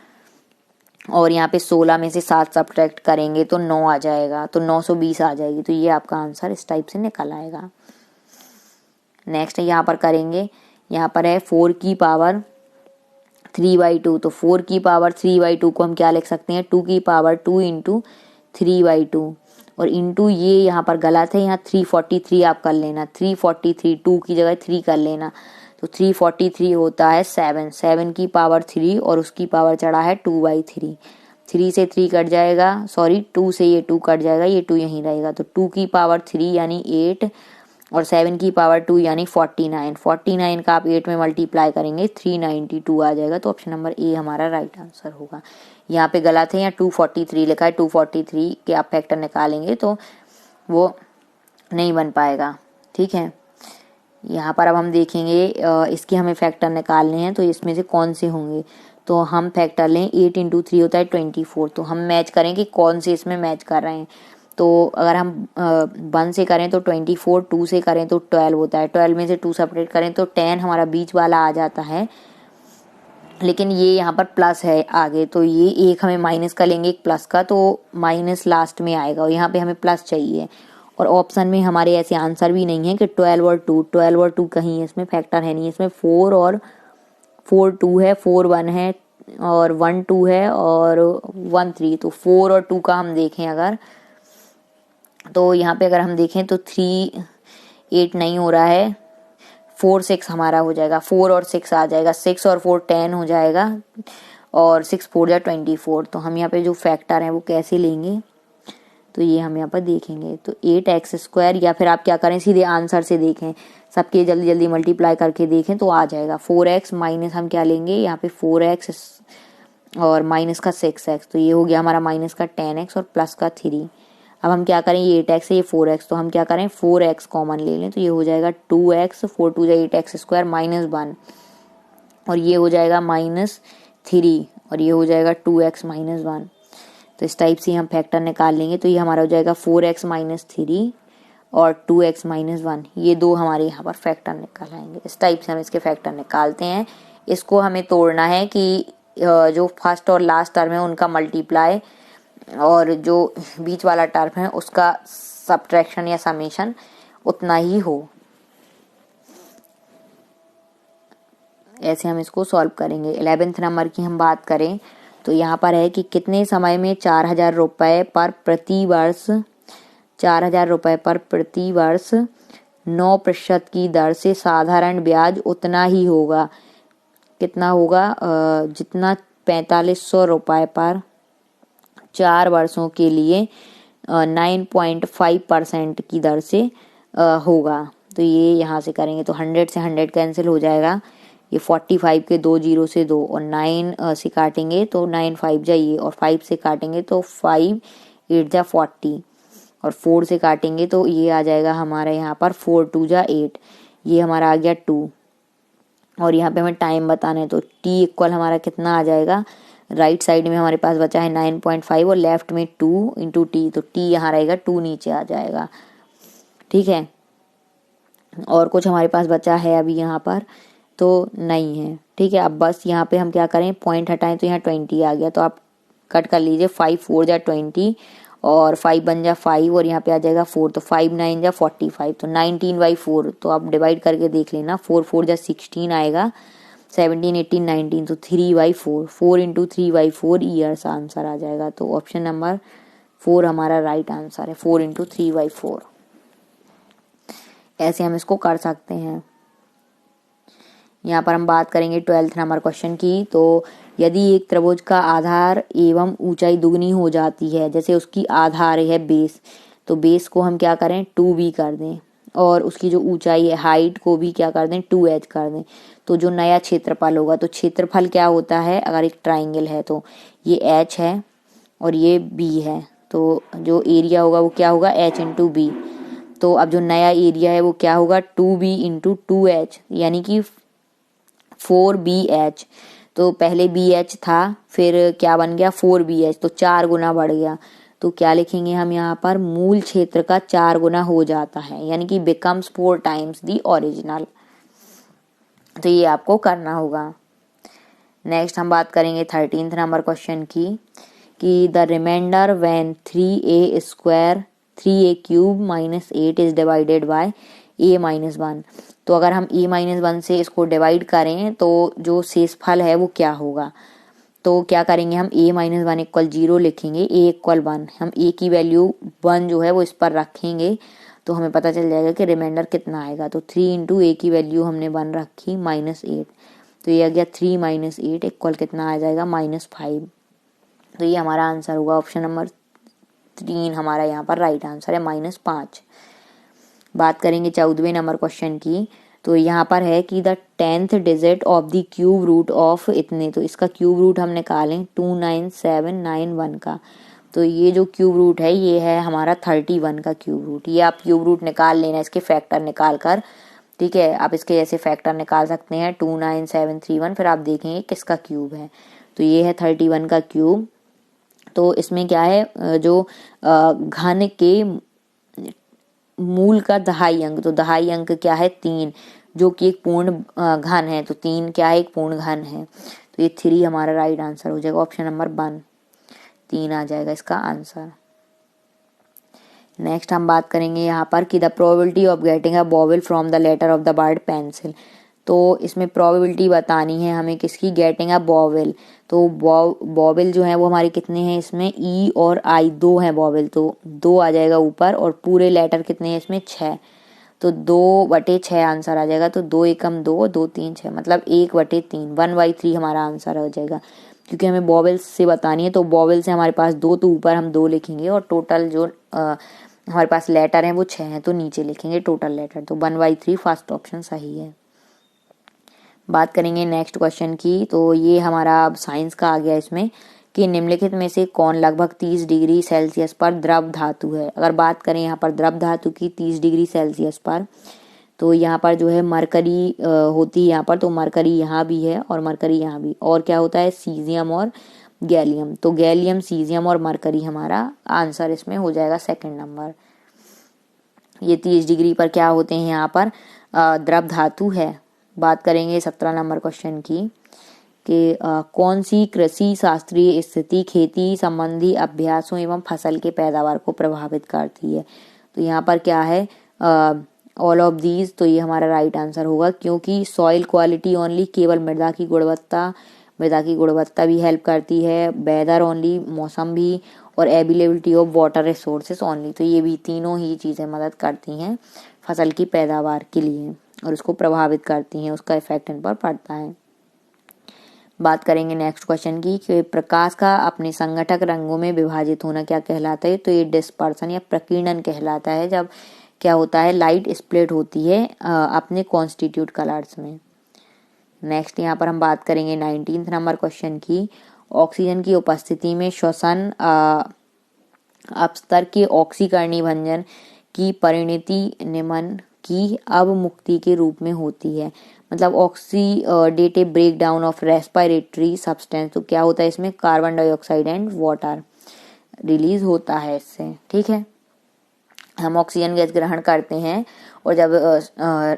और यहाँ पे 16 में से 7 सब्ट्रैक्ट करेंगे तो 9 आ जाएगा, तो 920 आ जाएगी। तो ये आपका आंसर इस टाइप से निकल आएगा। नेक्स्ट यहाँ पर करेंगे, यहाँ पर है 4 की पावर 3/2। तो 4 की पावर 3/2 को हम क्या लिख सकते हैं, 2 की पावर 2 इंटू 3/2 और इंटू ये यहाँ पर गलत है, यहाँ 343 आप कर लेना, 343, 2 की जगह 3 कर लेना। तो 343 होता है 7, 7 की पावर 3 और उसकी पावर चढ़ा है 2/3, 3 से 3 कट जाएगा, सॉरी 2 से ये 2 कट जाएगा, ये 2 यहीं रहेगा। तो 2 की पावर 3 यानी 8 और 7 की पावर 2 यानी 49, 49 का आप 8 में मल्टीप्लाई करेंगे 392 आ जाएगा। तो ऑप्शन नंबर ए हमारा राइट आंसर होगा। यहाँ पे गलत है, यहाँ 243 लिखा है, 243 के आप फैक्टर निकालेंगे तो वो नहीं बन पाएगा। ठीक है, यहाँ पर अब हम देखेंगे इसके हमें फैक्टर निकालने हैं तो इसमें से कौन से होंगे। तो हम फैक्टर लें, 8 इंटू 3 होता है 24। तो हम मैच करें कि कौन से इसमें मैच कर रहे हैं। तो अगर हम 1 से करें तो 24, 2 से करें तो 12 होता है, 12 में से 2 सेपरेट करें तो 10 हमारा बीच वाला आ जाता है, लेकिन ये यहाँ पर प्लस है आगे, तो ये एक हमें माइनस का लेंगे एक प्लस का, तो माइनस लास्ट में आएगा और यहाँ पे हमें प्लस चाहिए। और ऑप्शन में हमारे ऐसे आंसर भी नहीं है कि 12 और 2, 12 और 2 कहीं इसमें फैक्टर है नहीं, इसमें 4 और 4 2 है, 4 1 है और 1 2 है और 1 3। तो 4 और 2 का हम देखें अगर, तो यहाँ पे अगर हम देखें तो 3 8 नहीं हो रहा है, 4 6 हमारा हो जाएगा, 4 और 6 आ जाएगा, 6 और 4 10 हो जाएगा और 6 4 जा 24। तो हम यहाँ पे जो फैक्टर है वो कैसे लेंगे, तो ये हम यहाँ पर देखेंगे। तो 8x² या फिर आप क्या करें, सीधे आंसर से देखें, सबके जल्दी जल्दी मल्टीप्लाई करके देखें तो आ जाएगा। 4x माइनस हम क्या लेंगे, यहाँ पे 4x और माइनस का 6x, तो ये हो गया हमारा माइनस का 10x और प्लस का 3। अब हम क्या करें, ये 8x है, ये 4x, तो हम क्या करें 4x कॉमन ले लें, तो ये हो जाएगा 2x, 4 2 8x² -1। और ये हो जाएगा -3 और ये हो जाएगा 2x-1। तो इस टाइप से हम फैक्टर निकाल लेंगे। तो ये हमारा हो जाएगा 4x-3 और 2x-1। ये दो हमारे यहाँ पर फैक्टर निकाल आएंगे। इस टाइप से हम इसके फैक्टर निकालते हैं। इसको हमें तोड़ना है कि जो फर्स्ट और लास्ट टर्म है उनका मल्टीप्लाई और जो बीच वाला टर्म है उसका सब्ट्रैक्शन या समेशन उतना ही हो। ऐसे हम इसको सॉल्व करेंगे। 11th नंबर की हम बात करें तो यहाँ पर है कि कितने समय में 4,000 रुपये पर प्रति वर्ष 9% की दर से साधारण ब्याज उतना ही होगा। कितना होगा? जितना 4,500 रुपये पर 4 वर्षों के लिए 9.5% की दर से होगा। तो ये यहाँ से करेंगे तो 100 से 100 कैंसिल हो जाएगा। ये 45 के 2 0 से 2 और 9 से काटेंगे तो 9 5 जाइए और 5 से काटेंगे तो 5 8 जा 40 और 4 से काटेंगे तो ये आ जाएगा हमारे यहाँ पर 4 2 जा 8। ये हमारा आ गया 2 और यहाँ पे हमें टाइम बताना है तो t इक्वल हमारा कितना आ जाएगा? राइट साइड में हमारे पास बचा है 9.5 और लेफ्ट में 2 इंटू टी, तो t यहाँ रहेगा 2 नीचे आ जाएगा। ठीक है, और कुछ हमारे पास बचा है अभी यहाँ पर तो नहीं है। ठीक है, अब बस यहाँ पे हम क्या करें, पॉइंट हटाएं तो यहाँ 20 आ गया, तो आप कट कर लीजिए। 5 4 जा 20 और 5 बन जा 5 और यहाँ पे आ जाएगा 4, तो 5 9 जा 45, तो 19/4। तो आप डिवाइड करके देख लेना, 4 4 जा 16 आएगा, 17 18 19, तो 3/4, 4 इंटू 3/4 ईयर्स आंसर आ जाएगा। तो ऑप्शन नंबर 4 हमारा राइट आंसर है, 4 इंटू 3/4। ऐसे हम इसको कर सकते हैं। यहाँ पर हम बात करेंगे 12th नंबर क्वेश्चन की। तो यदि एक त्रिभुज का आधार एवं ऊंचाई दुगनी हो जाती है, जैसे उसकी आधार है बेस, तो बेस को हम क्या करें 2b कर दें और उसकी जो ऊंचाई है हाइट को भी क्या कर दें 2h कर दें, तो जो नया क्षेत्रफल होगा, तो क्षेत्रफल क्या होता है अगर एक ट्राइंगल है तो ये h है और ये b है, तो जो एरिया होगा वो क्या होगा h इंटू बी। तो अब जो नया एरिया है वो क्या होगा 2b इंटू 2h, यानी कि 4bh। तो पहले bh था, फिर क्या बन गया 4bh, तो 4 गुना बढ़ गया। तो क्या लिखेंगे हम यहाँ पर, मूल क्षेत्र का 4 गुना हो जाता है, यानी कि बिकम्स 4 टाइम्स दी ओरिजिनल। तो ये आपको करना होगा। नेक्स्ट हम बात करेंगे 13th नंबर क्वेश्चन की कि the remainder when 3a² minus 8 is divided by a-1। तो अगर हम a-1 से इसको डिवाइड करें तो जो शेषफल है वो क्या होगा। तो क्या करेंगे हम a-1 इक्वल 0 लिखेंगे, a इक्वल 1। हम a की वैल्यू 1 जो है वो इस पर रखेंगे तो हमें पता चल जाएगा कि रिमाइंडर कितना आएगा। तो 3 इंटू a की वैल्यू हमने 1 रखी -8, तो ये आ गया 3 - 8 इक्वल कितना आ जाएगा -5। तो ये हमारा आंसर होगा, ऑप्शन नंबर 3 हमारा यहाँ पर राइट आंसर है, -5। बात करेंगे 14वें नंबर क्वेश्चन की। तो यहाँ पर है कि the 10th digit of the cube root of इतने, तो इसका क्यूब रूट हम निकालें 29791 का। तो ये जो क्यूब रूट है ये है हमारा 31 का क्यूब रूट। ये आप क्यूब रूट निकाल लेना, इसके फैक्टर निकाल कर। ठीक है, आप इसके ऐसे फैक्टर निकाल सकते हैं 29731, फिर आप देखेंगे किसका क्यूब है। तो ये है 31 का क्यूब। तो इसमें क्या है, जो घन के मूल का दहाई अंक, तो दहाई अंक क्या है 3, जो कि एक पूर्ण घन है। तो 3 क्या है, एक पूर्ण घन है। तो ये 3 हमारा राइट आंसर हो जाएगा, ऑप्शन नंबर 1 3 आ जाएगा इसका आंसर। नेक्स्ट हम बात करेंगे यहाँ पर कि the probability of getting a vowel from the letter of the word pencil. तो इसमें प्रोबेबिलिटी बतानी है हमें किसकी, गेटिंग अ बॉबल। तो बॉबल जो है वो हमारे कितने हैं इसमें, ई और आई 2 हैं बॉबल, तो 2 आ जाएगा ऊपर, और पूरे लेटर कितने हैं इसमें 6, तो 2/6 आंसर आ जाएगा। तो 2 एकम 2 2 3 6, मतलब 1/3 1/3 हमारा आंसर हो जाएगा। क्योंकि हमें बॉबल से बतानी है तो बॉबल से हमारे पास 2, तो ऊपर हम 2 लिखेंगे और टोटल जो हमारे पास लेटर हैं वो 6 हैं, तो नीचे लिखेंगे टोटल लेटर। तो 1/3 फर्स्ट ऑप्शन सही है। बात करेंगे नेक्स्ट क्वेश्चन की। तो ये हमारा अब साइंस का आ गया इसमें कि निम्नलिखित में से कौन लगभग 30 डिग्री सेल्सियस पर द्रव धातु है। अगर बात करें यहाँ पर द्रव धातु की 30 डिग्री सेल्सियस पर, तो यहाँ पर जो है मरकरी होती है यहाँ पर, तो मरकरी यहाँ भी है और मरकरी यहाँ भी। और क्या होता है, सीजियम और गैलियम। तो गैलियम, सीजियम और मरकरी हमारा आंसर इसमें हो जाएगा सेकंड नंबर। ये 30 डिग्री पर क्या होते हैं यहाँ पर, द्रव धातु है। बात करेंगे 17 नंबर क्वेश्चन की कि कौन सी कृषि शास्त्रीय स्थिति खेती संबंधी अभ्यासों एवं फसल के पैदावार को प्रभावित करती है। तो यहाँ पर क्या है, ऑल ऑफ दीज। तो ये हमारा राइट आंसर होगा, क्योंकि सॉइल क्वालिटी ओनली, केवल मृदा की गुणवत्ता भी हेल्प करती है, वेदर ओनली, मौसम भी, और ability of water resources only. तो ये भी तीनों ही चीज़ें मदद करती हैं फसल की पैदावार के लिए और उसको प्रभावित करती हैं, उसका इफेक्ट इन पर पड़ता है। बात करेंगे नेक्स्ट क्वेश्चन की कि प्रकाश का अपने संगठक रंगों में विभाजित होना क्या कहलाता है। तो ये डिस्पर्सन या प्रकीर्णन कहलाता है, जब क्या होता है, लाइट स्प्लिट होती है अपने कॉन्स्टिट्यूट कलर्स में। नेक्स्ट यहाँ पर हम बात करेंगे 19 नंबर क्वेश्चन की, ऑक्सीजन की उपस्थिति में श्वसन अपस्तर के ऑक्सीकरणी भंजन की परिणति निम्न की अवमुक्ति के रूप में होती है। मतलब oxidative break down of respiratory substance. तो क्या होता है इसमें, carbon dioxide and water release होता है इससे, ठीक है। हम ऑक्सीजन गैस ग्रहण करते हैं और जब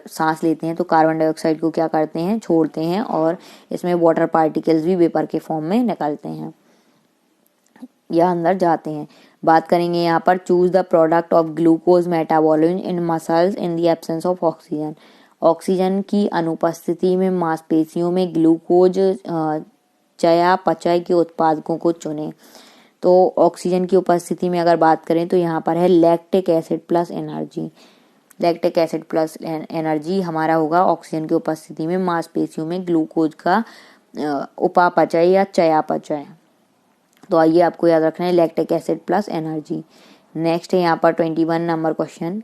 सांस लेते हैं तो कार्बन डाइऑक्साइड को क्या करते हैं, छोड़ते हैं, और इसमें वाटर पार्टिकल्स भी वेपर के फॉर्म में निकलते हैं या अंदर जाते हैं। बात करेंगे यहाँ पर, choose the product of glucose metabolism in muscles in the absence of oxygen. Oxygen की अनुपस्थिति में मांसपेशियों में ग्लूकोज चयापचय के उत्पादकों को चुनें। तो ऑक्सीजन की उपस्थिति में अगर बात करें तो यहाँ पर है lactic acid plus energy. Lactic acid plus energy हमारा होगा ऑक्सीजन की उपस्थिति में मांसपेशियों में ग्लूकोज का उपापचय या चयापचय। तो आइए आपको याद रखना है lactic acid plus energy. Next है यहाँ पर 21 नंबर क्वेश्चन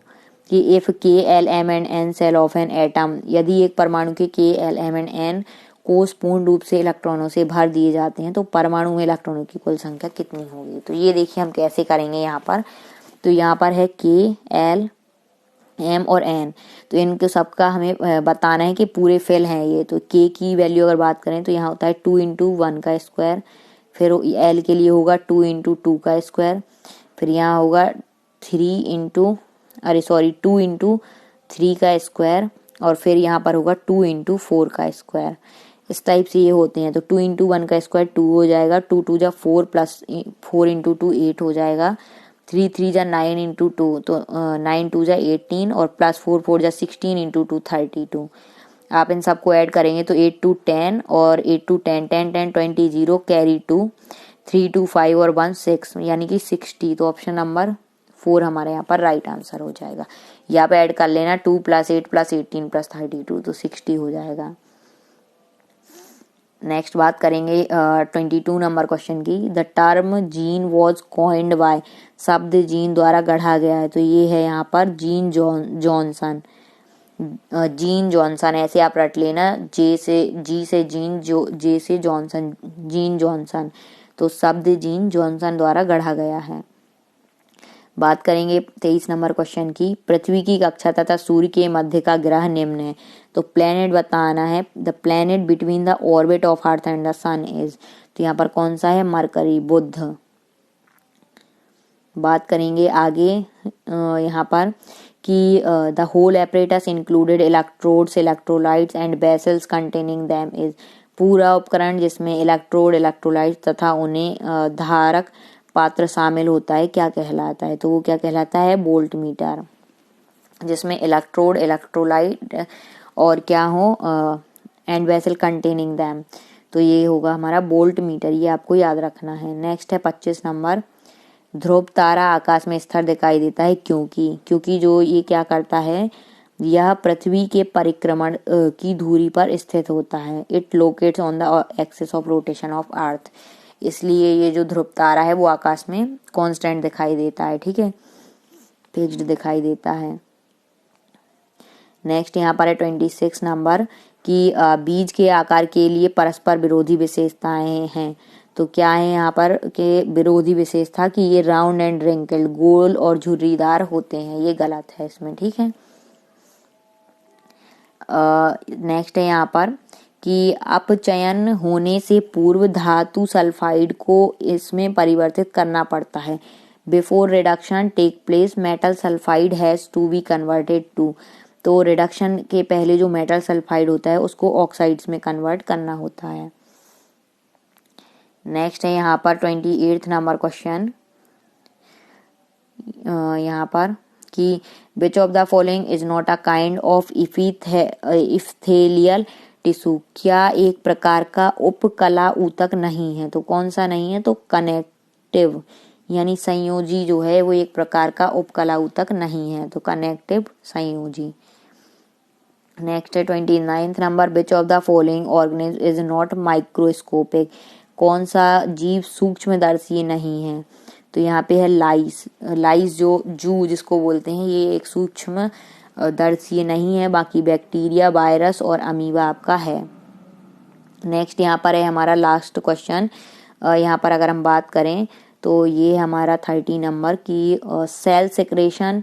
कि if K L M and N shell of N atom, यदि एक परमाणु के के एल एम एंड एन कोष पूर्ण रूप से इलेक्ट्रॉनों से भर दिए जाते हैं तो परमाणु में इलेक्ट्रॉनों की कुल संख्या कितनी होगी। तो ये देखिए हम कैसे करेंगे यहाँ पर। तो यहाँ पर है के एल एम और एन, तो इनके सबका हमें बताना है कि पूरे फेल हैं ये। तो के की वैल्यू अगर बात करें तो यहाँ होता है 2 × 1 का स्क्वायर, फिर एल के लिए होगा 2 × 2 का स्क्वायर, फिर यहाँ होगा 2 × 3 का स्क्वायर, और फिर यहाँ पर होगा 2 × 4 का स्क्वायर। इस टाइप से ये होते हैं। तो 2 × 1 का स्क्वायर 2 हो जाएगा, 2 2 जा 4 प्लस 4 × 2 8 हो जाएगा, 3 3 जा 9 × 2 तो 9 2 जा 18 और प्लस 4 4 जा 16 × 2 32। आप इन सबको ऐड करेंगे तो 8 2 10 और 8 2 10 10 10 20 0 कैरी 2 3 2 5 और 1 6 यानी कि 60। तो ऑप्शन नंबर 4 हमारे यहाँ पर राइट आंसर हो जाएगा। यहाँ पे ऐड कर लेना 2 + 8 + 18 + 32 तो 60 हो जाएगा। नेक्स्ट बात करेंगे 22 नंबर क्वेश्चन की। The term gene was coined bye, शब्द जीन द्वारा गढ़ा गया है। तो ये है यहाँ पर जीन जॉनसन। जीन जॉनसन ऐसे आप रट लेना, जी से जीन, जे से जॉनसन, जीन जॉनसन। तो शब्द जीन जॉनसन द्वारा गढ़ा गया है। बात करेंगे 23 नंबर क्वेश्चन की। पृथ्वी की कक्षा तथा सूर्य के मध्य का ग्रह निम्न है। तो प्लेनेट बताना है। The planet between the orbit of earth and the sun is. तो यहाँ पर कौन सा है, मरकरी, बुध। बात करेंगे आगे यहाँ पर कि the whole apparatus included electrodes, electrolytes and vessels containing them is. पूरा उपकरण जिसमें इलेक्ट्रोड, इलेक्ट्रोलाइट्स तथा उन्हें धारक पात्र शामिल होता है क्या कहलाता है। तो वो क्या कहलाता है, वोल्ट मीटर, जिसमें इलेक्ट्रोड, इलेक्ट्रोलाइट और क्या हो एंड वेसल कंटेनिंग दैम। तो ये होगा हमारा वोल्ट मीटर, ये आपको याद रखना है। नेक्स्ट है 25 नंबर। ध्रुव तारा आकाश में स्थिर दिखाई देता है क्योंकि जो ये क्या करता है, यह पृथ्वी के परिक्रमण की धुरी पर स्थित होता है। It locates on the axis of rotation of earth. इसलिए ये जो ध्रुव तारा है वो आकाश में कांस्टेंट दिखाई देता है, ठीक है, फिक्स्ड दिखाई देता है। नेक्स्ट यहाँ पर है 26 नंबर कि बीज के आकार के लिए परस्पर विरोधी विशेषताएं हैं। तो क्या है यहाँ पर के विरोधी विशेषता कि ये राउंड एंड रिंकल्ड, गोल और झुर्रीदार होते हैं। ये गलत है इसमें, ठीक है। नेक्स्ट है यहाँ पर कि अपचयन होने से पूर्व धातु सल्फाइड को इसमें परिवर्तित करना पड़ता है। Before reduction take place metal sulphide has to be converted to. तो रिडक्शन के पहले जो मेटल सल्फाइड होता है उसको ऑक्साइड्स में कन्वर्ट करना होता है। नेक्स्ट है यहाँ पर 28 नंबर क्वेश्चन, यहाँ पर कि which of the following is not a kind of epithelial tissue. क्या एक प्रकार का उपकला ऊतक नहीं है? तो कौन सा नहीं है? तो कनेक्टिव यानी संयोजी जो है वो एक प्रकार का उपकला ऊतक नहीं है, तो कनेक्टिव संयोजी। नेक्स्ट है 29 number, which of the following organism is not microscopic. कौन सा जीव सूक्ष्मदर्शी नहीं है? तो यहाँ पे है लाइस। लाइस जो जू जिसको बोलते हैं ये एक सूक्ष्म दर्शी नहीं है, बाकी बैक्टीरिया, वायरस और अमीबा आपका है। नेक्स्ट यहाँ पर है हमारा लास्ट क्वेश्चन। यहाँ पर अगर हम बात करें तो ये हमारा 30 नंबर की cell secretion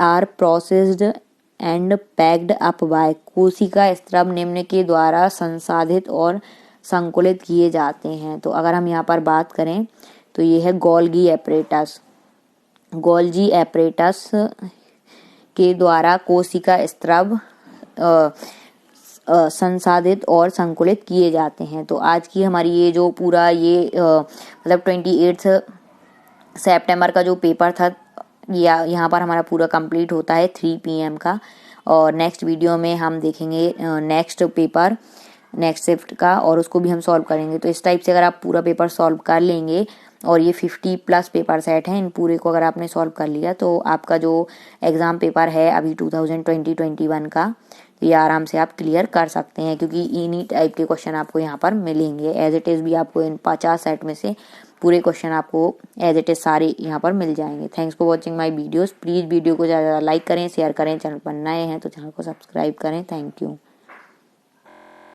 are processed and packed up by. कोशिका स्राव निम्न के द्वारा संसाधित और संकुलित किए जाते हैं। तो अगर हम यहाँ पर बात करें तो ये है गोल्गी एपरेटस। गोल्जी एपरेटस के द्वारा कोशिका स्राव संसाधित और संकुलित किए जाते हैं। तो आज की हमारी ये जो पूरा ये मतलब 28 सितंबर का जो पेपर था या यहाँ पर हमारा पूरा कंप्लीट होता है 3 PM का। और नेक्स्ट वीडियो में हम देखेंगे नेक्स्ट पेपर नेक्स्ट शिफ्ट का और उसको भी हम सॉल्व करेंगे। तो इस टाइप से अगर आप पूरा पेपर सॉल्व कर लेंगे और ये 50+ पेपर सेट हैं, इन पूरे को अगर आपने सॉल्व कर लिया तो आपका जो एग्ज़ाम पेपर है अभी 2020-21 का ये आराम से आप क्लियर कर सकते हैं, क्योंकि इन्हीं टाइप के क्वेश्चन आपको यहाँ पर मिलेंगे। एज इट इज़ भी आपको इन 50 सेट में से पूरे क्वेश्चन आपको एज इट इज़ सारे यहाँ पर मिल जाएंगे। Thanks for watching my videos. Please video को ज़्यादा लाइक करें, शेयर करें, चैनल पर नए हैं तो चैनल को सब्सक्राइब करें। Thank you.